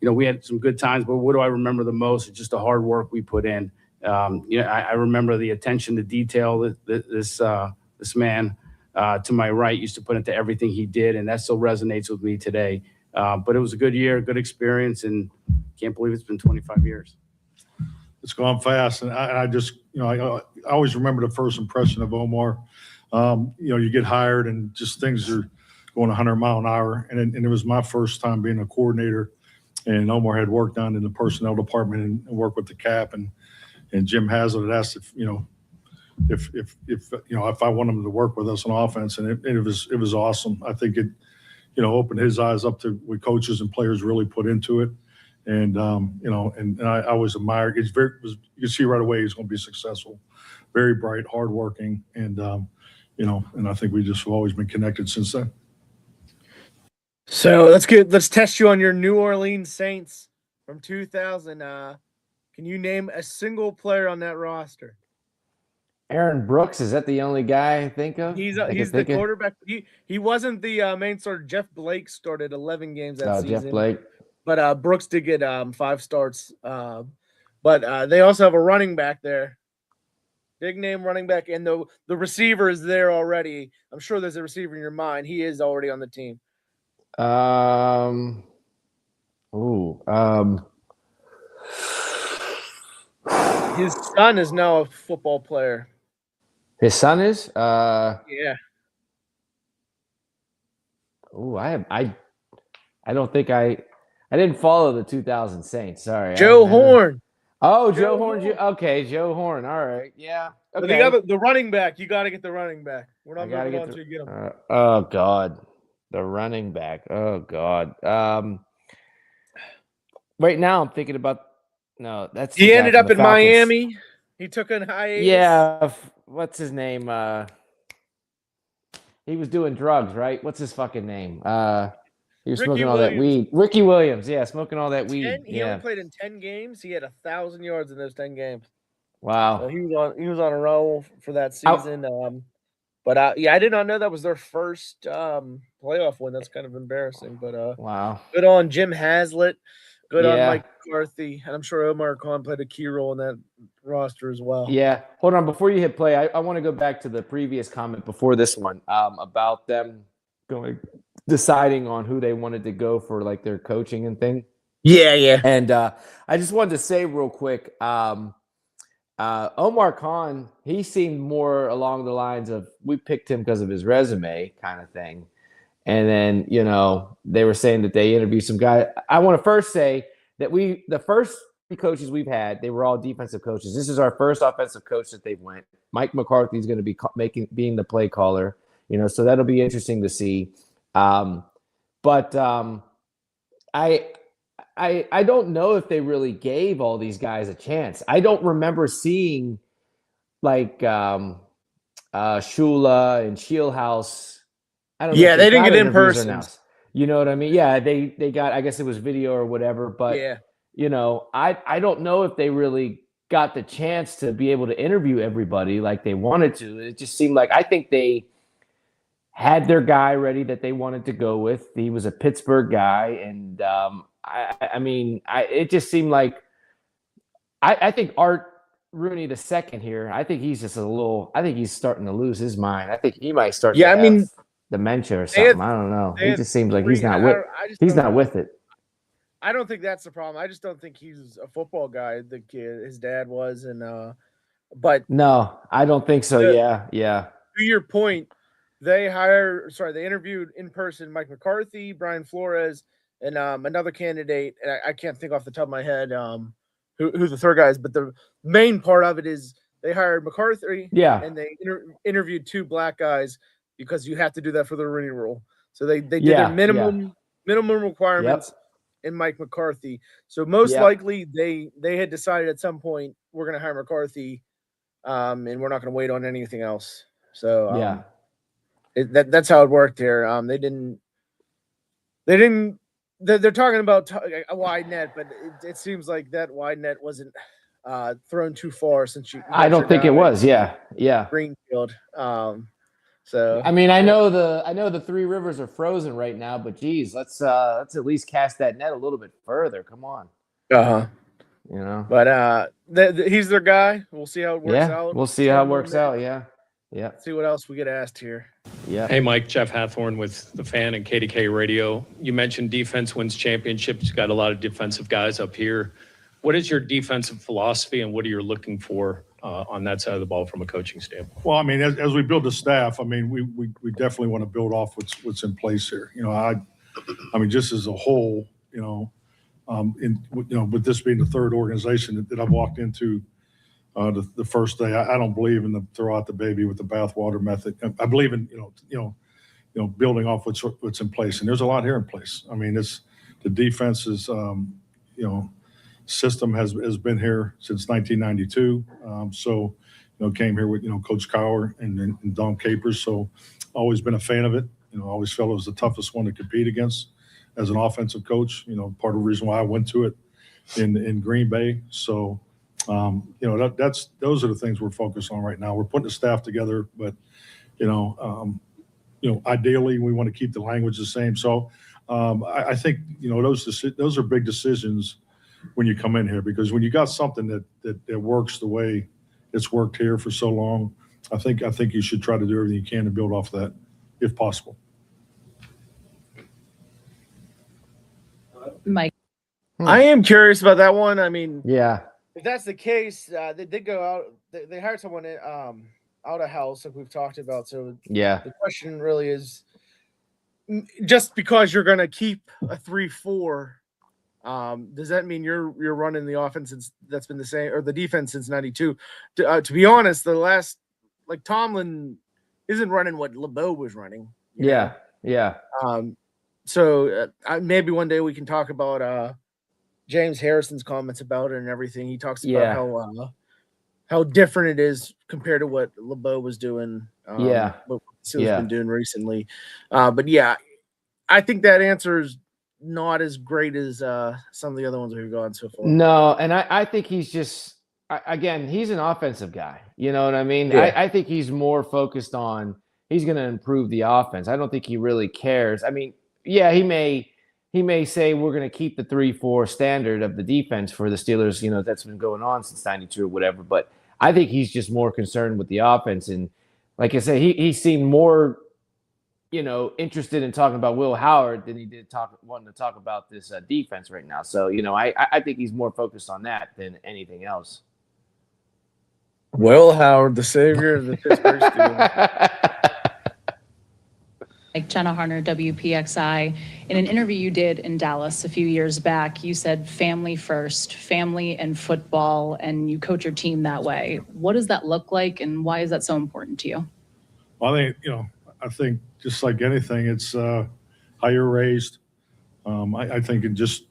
we had some good times, but what do I remember the most? It's just the hard work we put in. I remember the attention to detail that this man to my right used to put into everything he did, and that still resonates with me today. But it was a good year, good experience, and can't believe it's been 25 years. It's gone fast, and I just, I always remember the first impression of Omar. You get hired, and just things are going 100 mile an hour, and it was my first time being a coordinator, and Omar had worked down in the personnel department and worked with the cap, and Jim Haslett had asked if I want him to work with us on offense, and it was awesome. I think it opened his eyes up to what coaches and players really put into it. And, and I always admired, you can see right away he's going to be successful, very bright, hardworking. And, and I think we just have always been connected since then. So let's test you on your New Orleans Saints from 2000. Can you name a single player on that roster? Aaron Brooks, is that the only guy I think of? He's the quarterback. He wasn't the main starter. Jeff Blake started 11 games that season. Jeff Blake. But Brooks did get 5 starts. But they also have a running back there. Big name running back. And the receiver is there already. I'm sure there's a receiver in your mind. He is already on the team. His son is now a football player. His son is? Yeah. I don't think I didn't follow the 2000 Saints. Sorry. Joe Horn. Oh, Joe Horn. Okay, Joe Horn. All right. Yeah. Okay. But the running back. You got to get the running back. We're not moving on until you get him. Oh, God. The running back. Oh, God. Right now, I'm thinking about – no, that's – He ended up in Miami. He took an hiatus. Yeah. What's his name? He was doing drugs, right? What's his fucking name? He was smoking all that weed. Ricky Williams. Yeah, smoking all that weed. He only played in 10 games. He had 1,000 yards in those 10 games. Wow. So he was on a roll for that season. I did not know that was their first playoff win. That's kind of embarrassing. But wow. Good on Jim Haslett. Good on Mike McCarthy. And I'm sure Omar Khan played a key role in that roster as well. Yeah. Hold on. Before you hit play, I want to go back to the previous comment before this one about them deciding on who they wanted to go for like their coaching and thing. Yeah. And I just wanted to say real quick, Omar Khan, he seemed more along the lines of we picked him because of his resume kind of thing. And then, they were saying that they interviewed some guy. I want to first say that the first 3 coaches we've had, they were all defensive coaches. This is our first offensive coach that they've went. Mike McCarthy is going to be being the play caller, so that'll be interesting to see. I don't know if they really gave all these guys a chance. I don't remember seeing like Shula and Shieldhouse. I don't know. Yeah, they didn't get in person. You know what I mean? Yeah, they got. I guess it was video or whatever. But I don't know if they really got the chance to be able to interview everybody like they wanted to. It just seemed like I think they had their guy ready that they wanted to go with. He was a Pittsburgh guy, and it just seemed like I think Art Rooney the second here. I think he's just a little. I think he's starting to lose his mind. I think he might start to have dementia or something. I don't know. He just seems like he's not with it. I don't think that's the problem. I just don't think he's a football guy. The kid, his dad was, and but no, I don't think so. Yeah. To your point, they interviewed in person Mike McCarthy, Brian Flores, and another candidate. And I can't think off the top of my head who the third guy is, but the main part of it is they hired McCarthy, and they interviewed 2 black guys because you have to do that for the Rooney Rule. So they did their minimum requirements in Mike McCarthy. So most likely they had decided at some point we're going to hire McCarthy, and we're not going to wait on anything else. So that's how it worked here. They're talking about a wide net, but it seems like that wide net wasn't thrown too far since you. I don't think it was. Yeah. Greenfield. So I mean, I know the 3 rivers are frozen right now, but geez, let's at least cast that net a little bit further. Come on. You know. But he's their guy. We'll see how it works out. We'll see how it works out. Yeah. See what else we get asked here. Yeah. Hey, Mike, Jeff Hathorn with The Fan and KDK Radio. You mentioned defense wins championships. You got a lot of defensive guys up here. What is your defensive philosophy, and what are you looking for on that side of the ball from a coaching standpoint? Well, I mean, as we build the staff, I mean, we definitely want to build off what's in place here. You know, I mean, just as a whole, with this being the third organization that I've walked into the first day, I don't believe in the throw out the baby with the bathwater method. I believe in building off what's in place, and there's a lot here in place. I mean, the defense is system has been here since 1992. Came here with Coach Cowher and Don Capers. So always been a fan of it. Always felt it was the toughest one to compete against as an offensive coach. Part of the reason why I went to it in Green Bay. So those are the things we're focused on right now. We're putting the staff together, but ideally we want to keep the language the same. So I think those are big decisions when you come in here, because when you got something that works the way it's worked here for so long, I think you should try to do everything you can to build off that if possible. Mike. I am curious about that one. I mean, if that's the case, they did go out. They hired someone out of house, like we've talked about. So the question really is, just because you're going to keep a 3-4, does that mean you're running the offense that's been the same, or the defense since '92? To be honest, the last, like, Tomlin isn't running what LeBeau was running. So maybe one day we can talk about James Harrison's comments about it and everything. He talks about how different it is compared to what LeBeau was doing. What Steelers been doing recently. But I think that answer is not as great as some of the other ones we've gone so far. No, and I think he's just, again, he's an offensive guy. You know what I mean? I think he's more focused on, he's going to improve the offense. I don't think he really cares. I mean, he may say we're going to keep the 3-4 standard of the defense for the Steelers, that's been going on since '92 or whatever. But I think he's just more concerned with the offense. And like I said, he seemed more, interested in talking about Will Howard than he did wanting to talk about this defense right now. So, I think he's more focused on that than anything else. Will Howard, the savior of the Pittsburgh Steelers. Like Jenna Harner, WPXI, in an interview you did in Dallas a few years back, you said family first, family and football, and you coach your team that way. What does that look like, and why is that so important to you? Well, I think just like anything, it's how you're raised. I think it just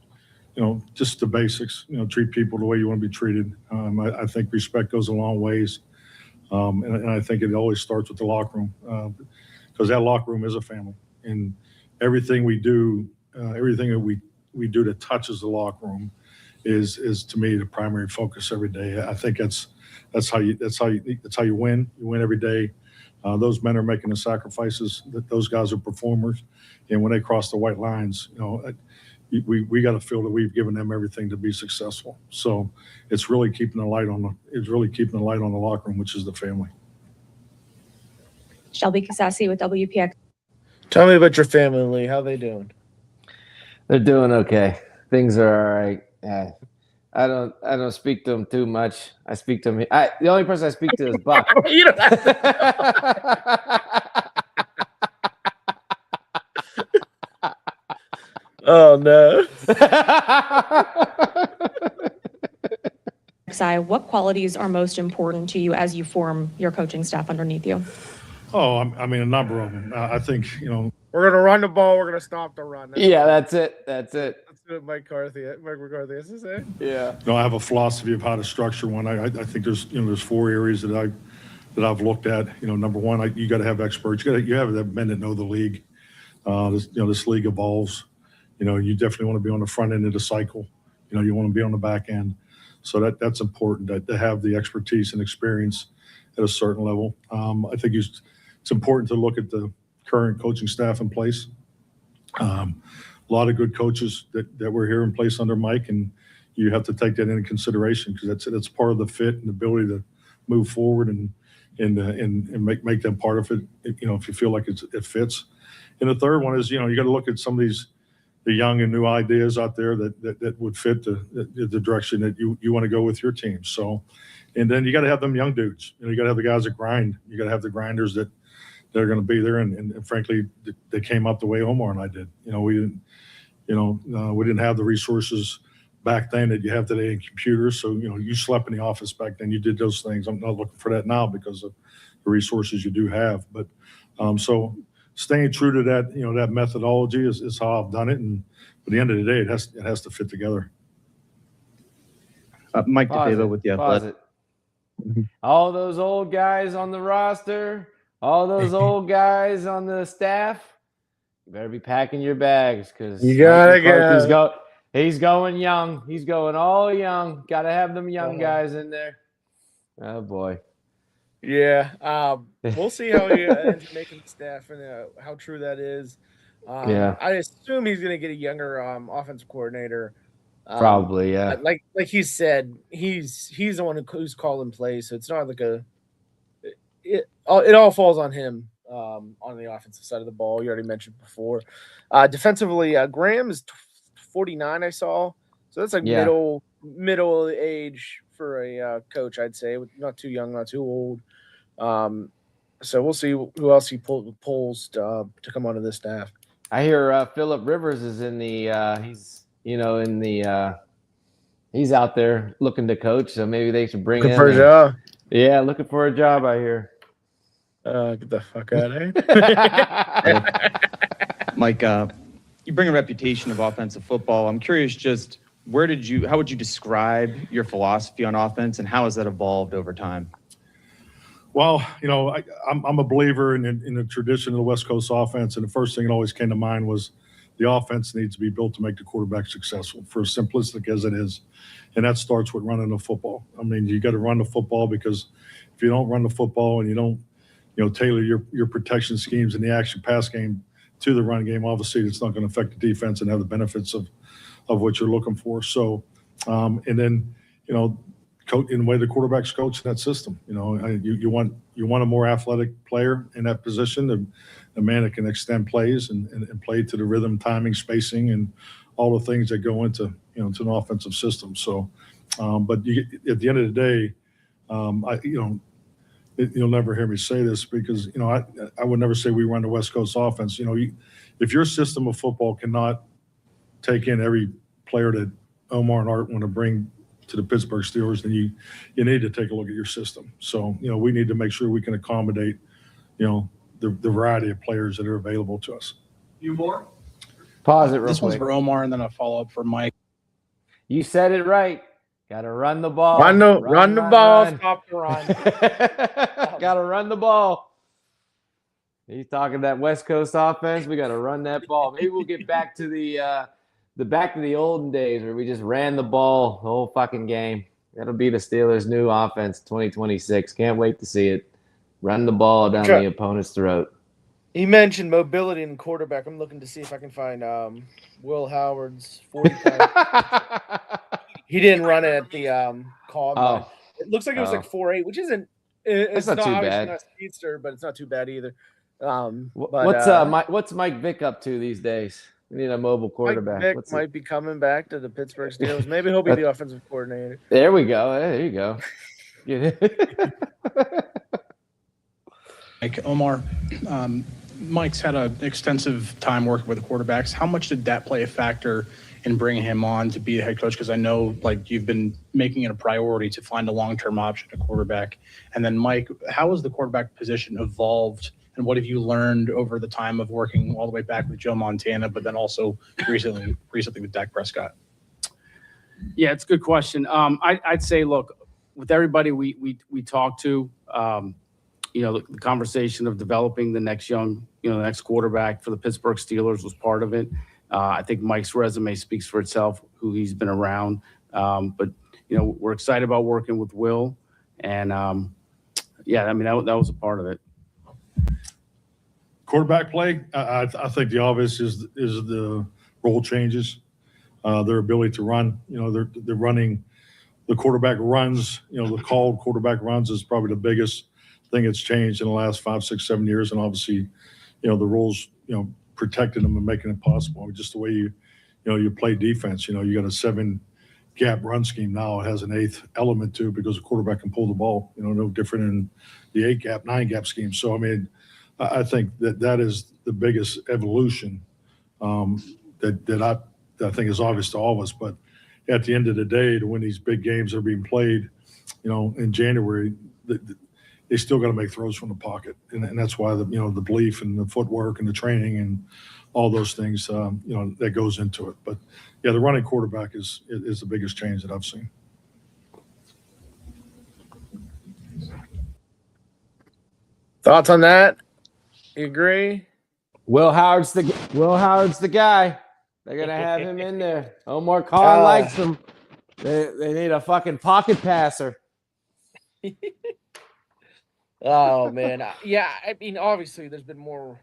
the basics, treat people the way you want to be treated. I think respect goes a long ways. And I think it always starts with the locker room. Because that locker room is a family, and everything we do, everything that we do that touches the locker room, is to me the primary focus every day. I think that's how you win. You win every day. Those men are making the sacrifices. That those guys are performers, and when they cross the white lines, we got to feel that we've given them everything to be successful. So it's really keeping the light on the locker room, which is the family. Shelby Casassi with WPX. Tell me about your family. How they doing? They're doing okay. Things are all right. I don't speak to them too much. I speak to them. The only person I speak to is Buck. You don't have to. Oh no. What qualities are most important to you as you form your coaching staff underneath you? Oh, I mean, a number of them. I think, We're gonna run the ball. We're gonna stop the run. That's it. That's what Mike McCarthy has to say. Yeah. I have a philosophy of how to structure one. I think there's 4 areas that I've looked at. Number one, you got to have experts. You have men that know the league. This league evolves. You definitely want to be on the front end of the cycle. You want to be on the back end. So that's important to have the expertise and experience at a certain level. I think it's important to look at the current coaching staff in place. A lot of good coaches that were here in place under Mike, and you have to take that into consideration because that's part of the fit and the ability to move forward and make them part of it. If you feel like it fits. And the third one is you got to look at some of the young and new ideas out there that would fit the direction that you want to go with your team. So, and then you got to have them young dudes. You got to have the guys that grind. You got to have the grinders that are going to be there. And frankly, they came up the way Omar and I did. We didn't have the resources back then that you have today in computers. So, you slept in the office back then. You did those things. I'm not looking for that now because of the resources you do have. But so staying true to that, that methodology is how I've done it. And at the end of the day, it has to fit together. Mike DeFavo with the Athletic. All those old guys on the roster, all those old guys on the staff, you better be packing your bags because you gotta go. He's going young. He's going all young. Got to have them young guys in there. Oh boy. Yeah, we'll see how he ends up making the staff and how true that is. Yeah, I assume he's going to get a younger offensive coordinator. Probably, yeah. Like he said, he's the one who's calling plays, so it's not like it all falls on him on the offensive side of the ball. You already mentioned before. Defensively, Graham is 49. I saw, so that's like middle age for a coach, I'd say. Not too young, not too old. So we'll see who else he pulls to come onto this staff. I hear Phillip Rivers is in the he's out there looking to coach, so maybe they should bring looking him for a job. Yeah, looking for a job, I hear. Get the fuck out of here. Mike, you bring a reputation of offensive football. I'm curious, just how would you describe your philosophy on offense, and how has that evolved over time? Well, I'm a believer in the tradition of the West Coast offense, and the first thing that always came to mind was the offense needs to be built to make the quarterback successful, for as simplistic as it is. And that starts with running the football. I mean, you got to run the football, because if you don't run the football and you don't, tailor your protection schemes in the action pass game to the run game, obviously it's not going to affect the defense and have the benefits of what you're looking for. So, and then, in the way the quarterback's coached in that system, you want a more athletic player in that position, a man that can extend plays and play to the rhythm, timing, spacing, and all the things that go into to an offensive system. So, but at the end of the day, you'll never hear me say this, because I would never say we run the West Coast offense. If your system of football cannot take in every player that Omar and Art want to bring to the Pittsburgh Steelers, then you need to take a look at your system. So, we need to make sure we can accommodate, the variety of players that are available to us. You more? Pause it real This one's quick. for Omar, and then a follow-up for Mike. You said it right. Got to run the ball. Run the ball. Stop the run. Got to run the ball. He's talking that West Coast offense. We got to run that ball. Maybe we'll get back to the olden days where we just ran the ball the whole fucking game. That'll be the Steelers' new offense, 2026. Can't wait to see it. Run the ball down Okay. the opponent's throat. He mentioned mobility in quarterback. I'm looking to see if I can find Will Howard's 40 time. He didn't run it at the combine. Oh. It looks like it was like 4.8, which isn't. It's not not too obviously bad. not speedster, but it's not too bad either. What's Mike Vick up to these days? We need a mobile Mike quarterback. Vick What's might be coming back to the Pittsburgh Steelers. Maybe he'll be the offensive coordinator. There we go. There you go. Get it. Like Omar, Mike's had an extensive time working with the quarterbacks. How much did that play a factor in bringing him on to be the head coach? Because I know like you've been making it a priority to find a long-term option at quarterback. And then Mike, how has the quarterback position evolved, and what have you learned over the time of working all the way back with Joe Montana, but then also recently with Dak Prescott? Yeah, it's a good question. I'd say, look, with everybody we talk to, the conversation of developing the next next quarterback for the Pittsburgh Steelers was part of it. I think Mike's resume speaks for itself, who he's been around. But we're excited about working with Will, and that was a part of it. Quarterback play, I think the obvious is the role changes, their ability to run. They're running. The quarterback runs. The called quarterback runs is probably the biggest thing that's changed in the last 5, 6, 7 years, and obviously, the rules, protecting them and making it possible. Just the way you play defense. You got a 7-gap run scheme now. It has an 8th element to it because the quarterback can pull the ball. No different in the 8-gap, 9-gap scheme. So I mean, I think that is the biggest evolution that I think is obvious to all of us. But at the end of the day, to win these big games that are being played, in January, they still got to make throws from the pocket, and that's why the belief and the footwork and the training and all those things that goes into it. But yeah, the running quarterback is the biggest change that I've seen. Thoughts on that? You agree? Will Howard's the guy. They're gonna have him in there. Omar Khan likes him. They need a fucking pocket passer. Oh man, yeah. I mean, obviously, there's been more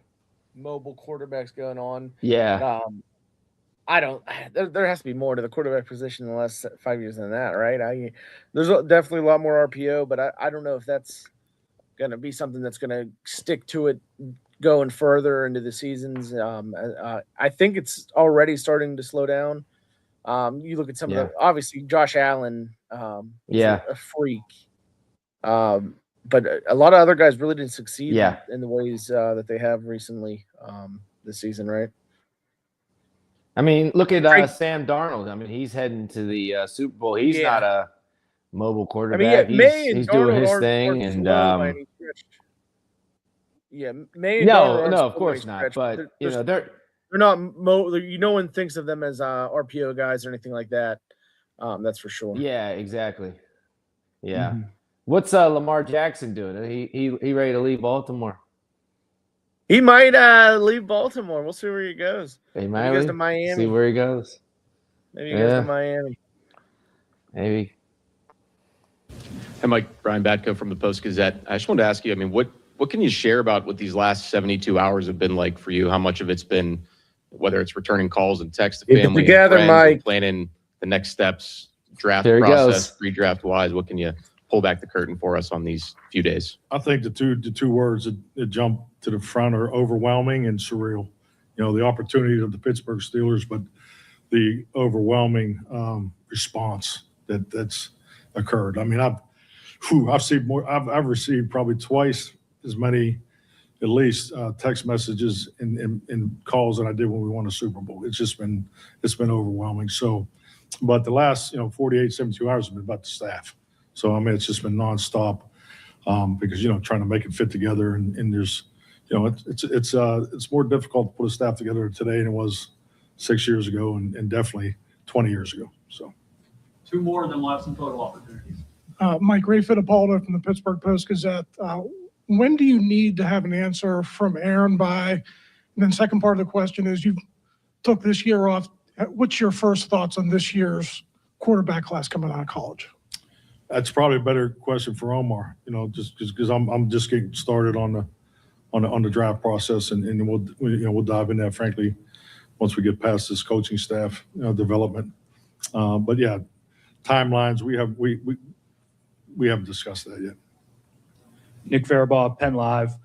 mobile quarterbacks going on. Yeah. There has to be more to the quarterback position in the last 5 years than that, right? There's definitely a lot more RPO, but I don't know if that's going to be something that's going to stick to it going further into the seasons. I think it's already starting to slow down. You look at some of the, obviously Josh Allen, a freak. But a lot of other guys really didn't succeed in the ways that they have recently this season, right? I mean, look at Sam Darnold. I mean, he's heading to the Super Bowl. He's not a mobile quarterback. He's doing his thing, and May and no, of course not. But they're not. No one thinks of them as RPO guys or anything like that. That's for sure. Yeah, exactly. Yeah. Mm-hmm. What's Lamar Jackson doing? He ready to leave Baltimore? He might leave Baltimore. We'll see where he goes. He might goes to Miami. See where he goes. Maybe he goes to Miami. Maybe. Hey, Mike, Brian Batko from the Post-Gazette. I just wanted to ask you, I mean, what can you share about what these last 72 hours have been like for you? How much of it's been, whether it's returning calls and text to family, together, and friends, Mike. and planning the next steps, draft there process, pre-draft wise? What can you pull back the curtain for us on these few days? I think the two words that jump to the front are overwhelming and surreal. The opportunity of the Pittsburgh Steelers, but the overwhelming response that's occurred. I mean, I've seen more. I've received probably twice as many, at least, text messages and calls than I did when we won the Super Bowl. It's been overwhelming. So, but the last 48, 72 hours have been about the staff. So, I mean, it's just been nonstop because, trying to make it fit together. And there's, it's more difficult to put a staff together today than it was 6 years ago and definitely 20 years ago. So, 2 more than left in total opportunities. Mike Ray Fittipaldo from the Pittsburgh Post-Gazette. When do you need to have an answer from Aaron by? And then second part of the question is, you took this year off. What's your first thoughts on this year's quarterback class coming out of college? That's probably a better question for Omar, just because I'm just getting started on the draft process, and we'll dive in that, frankly, once we get past this coaching staff development. But yeah, timelines, we haven't discussed that yet. Nick Farabaugh, Penn Live.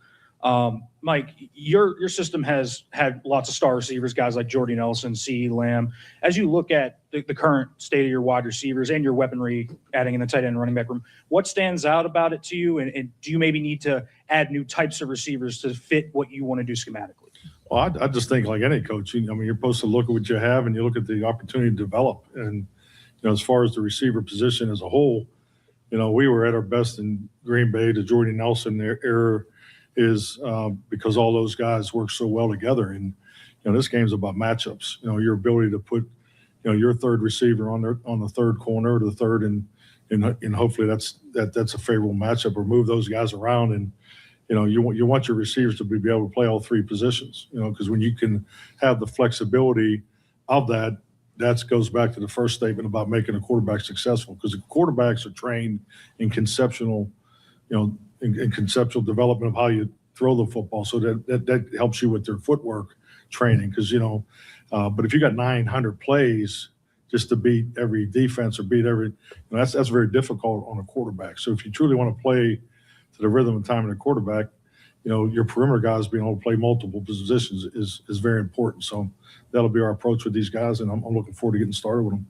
Mike, your system has had lots of star receivers, guys like Jordy Nelson, CeeDee Lamb. As you look at the current state of your wide receivers and your weaponry, adding in the tight end and running back room, what stands out about it to you? And do you maybe need to add new types of receivers to fit what you want to do schematically? Well, I just think like any coach, you're supposed to look at what you have and you look at the opportunity to develop. And, as far as the receiver position as a whole, we were at our best in Green Bay. The Jordy Nelson era is because all those guys work so well together. And, this game's about matchups. Your ability to put, your third receiver on the third corner, or the third, and hopefully that's a favorable matchup, or move those guys around. And, you want your receivers to be able to play all three positions, because when you can have the flexibility of that, goes back to the first statement about making a quarterback successful, because the quarterbacks are trained in conceptual, in conceptual development of how you throw the football. So that helps you with their footwork training, because, but if you got 900 plays just to beat every defense or beat every, that's very difficult on a quarterback. So if you truly want to play to the rhythm and time of the quarterback, your perimeter guys being able to play multiple positions is very important. So that'll be our approach with these guys, and I'm looking forward to getting started with them.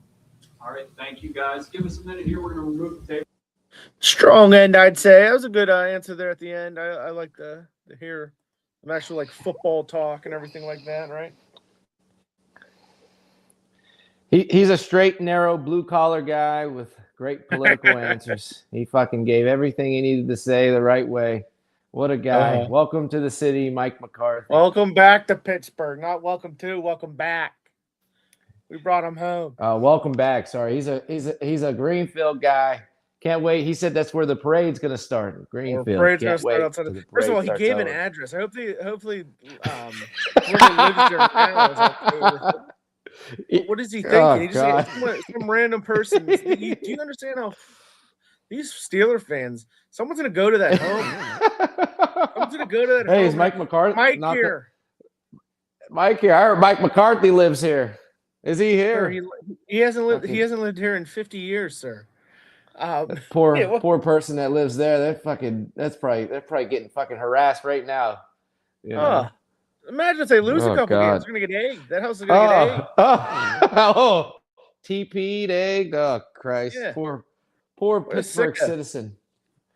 All right, thank you, guys. Give us a minute here. We're going to remove the table. Strong end, I'd say. That was a good answer there at the end. I like to hear some actual football talk and everything like that, right? He's a straight, narrow, blue-collar guy with great political answers. He fucking gave everything he needed to say the right way. What a guy. Welcome to the city, Mike McCarthy. Welcome back to Pittsburgh. Not welcome to, welcome back. We brought him home. Welcome back. Sorry, he's a Greenfield guy. Can't wait. He said that's where the parade's going to start. Greenfield. Parade's Can't wait. First of all, he gave an address. Hopefully, whoever lives there now is okay. What is he thinking? Oh, He just some random person. Do you understand how these Steeler fans? Someone's going to go to that home. Someone's going to go to that home. Hey, is Mike McCarthy? Mike here. Mike here. I heard Mike McCarthy lives here. Is he here? Sir, he hasn't lived. He hasn't lived here in 50 years, sir. Poor person that lives there. They're probably getting fucking harassed right now. Imagine if they lose a couple games, they're gonna get egged. That house is gonna get egged. TP'd, egged. Oh Christ! Yeah. Poor Pittsburgh citizen.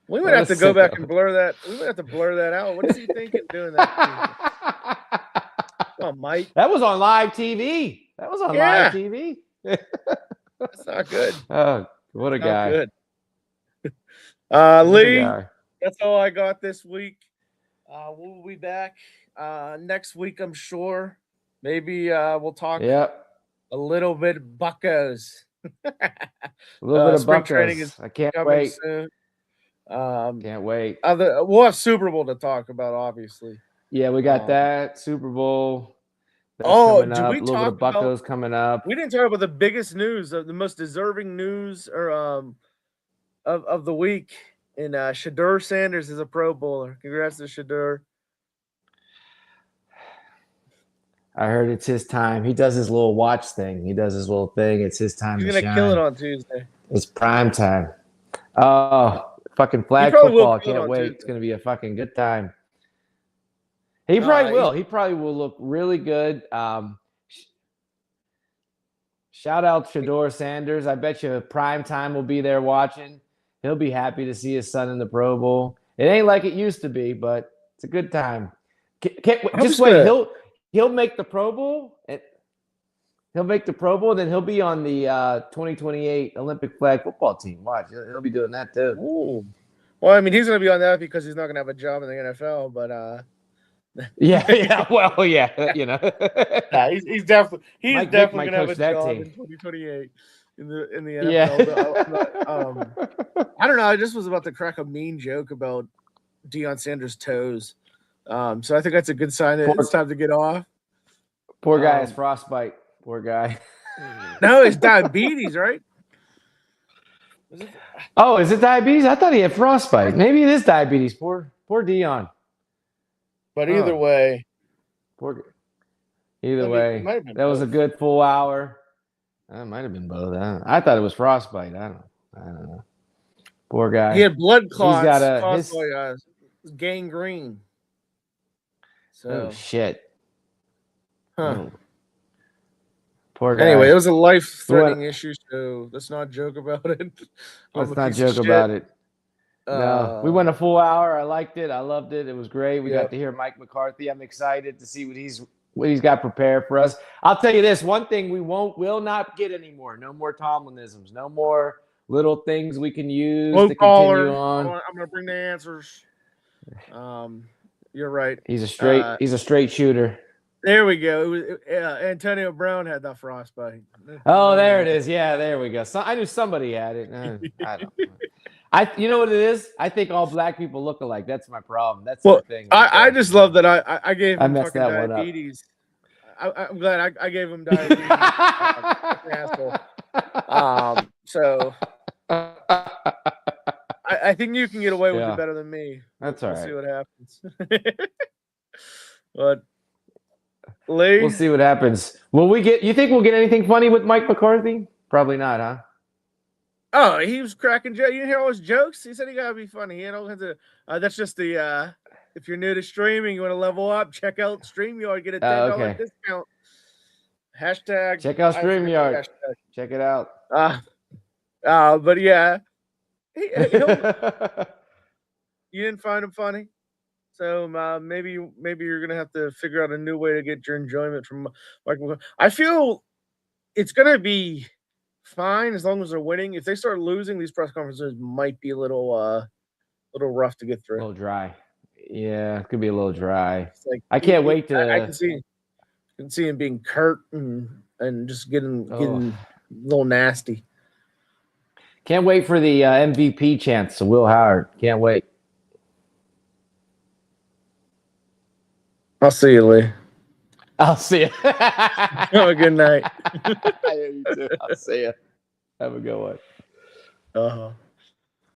We might have to go back and blur that. We might have to blur that out. What is he thinking doing that? Come on, Mike. That was on live TV. Live TV. That's not good. Oh, what a guy. Good. Lee, that's all I got this week. We'll be back next week, I'm sure. Maybe we'll talk a little bit Buccos. A little bit of spring Buccos. training is I can't coming wait. soon. Can't wait. We'll have Super Bowl to talk about, obviously. Yeah, we got that Super Bowl. Did we a little talk bit of Buccos about, coming up? We didn't talk about the biggest news, the most deserving news, or of the week. And Shedeur Sanders is a Pro Bowler. Congrats to Shedeur. I heard it's his time. He does his little watch thing. He does his little thing. It's his time. He's gonna kill it on Tuesday. It's prime time. Oh, fucking flag football! I can't wait. Tuesday. It's gonna be a fucking good time. He probably will. He probably will look really good. Shout out Shedeur Sanders. I bet you prime time will be there watching. He'll be happy to see his son in the Pro Bowl. It ain't like it used to be, but it's a good time. Just wait. He'll make the Pro Bowl. He'll make the Pro Bowl, then he'll be on the 2028 Olympic flag football team. Watch, he'll be doing that too. Ooh. Well, I mean, he's going to be on that because he's not going to have a job in the NFL. But yeah. Well, yeah, you know. he's definitely going to have a job team in 2028 in the NFL. Yeah. I don't know. I just was about to crack a mean joke about Deion Sanders' toes. So I think that's a good sign that it's time to get off. Poor guy has frostbite. Poor guy. No, it's diabetes, right? Oh, is it diabetes? I thought he had frostbite. Maybe it is diabetes. Poor Dion. But either way, Either it way, might have been that was a both. good full hour. That might have been both. I thought it was frostbite. I don't know. Poor guy. He had blood He's clots got caused by gangrene. So, oh shit. huh. Oh. Poor guy. Anyway, it was a life-threatening issue, so let's not joke about it. Let's not joke about it. No, we went a full hour. I liked it. I loved it. It was great. We got to hear Mike McCarthy. I'm excited to see what he's got prepared for us. I'll tell you this: one thing will not get anymore. No more Tomlinisms. No more little things we can use to continue on. I'm gonna bring the answers. You're right. He's a straight shooter. There we go. Antonio Brown had that frostbite. Oh, there it is. Yeah, there we go. So, I knew somebody had it. I don't know. You know what it is? I think all black people look alike. That's my problem. That's the thing. I just love that I gave him messed fucking that one up. diabetes. I'm glad I gave him diabetes. Asshole. So I think you can get away with it better than me. That's all right. We'll see what happens. But Lee, we'll see what happens. You think we'll get anything funny with Mike McCarthy? Probably not, huh? Oh, he was cracking jokes. You didn't hear all his jokes? He said he gotta be funny. He had all kinds of. That's just the. If you're new to streaming, you want to level up, check out StreamYard, get a $10 discount. Hashtag. Check out StreamYard. Check it out. But yeah, you didn't find him funny, so maybe you're gonna have to figure out a new way to get your enjoyment from Mike. I feel it's gonna be fine as long as they're winning. If they start losing, these press conferences might be a little rough to get through. A little dry. Yeah, it could be a little dry. Like, I can't wait to. I can see him being curt and just getting a little nasty. Can't wait for the MVP chance to Will Howard. Can't wait. I'll see you, Lee. I'll see you. Have a good night. You too. I'll see you. Have a good one. Uh-huh.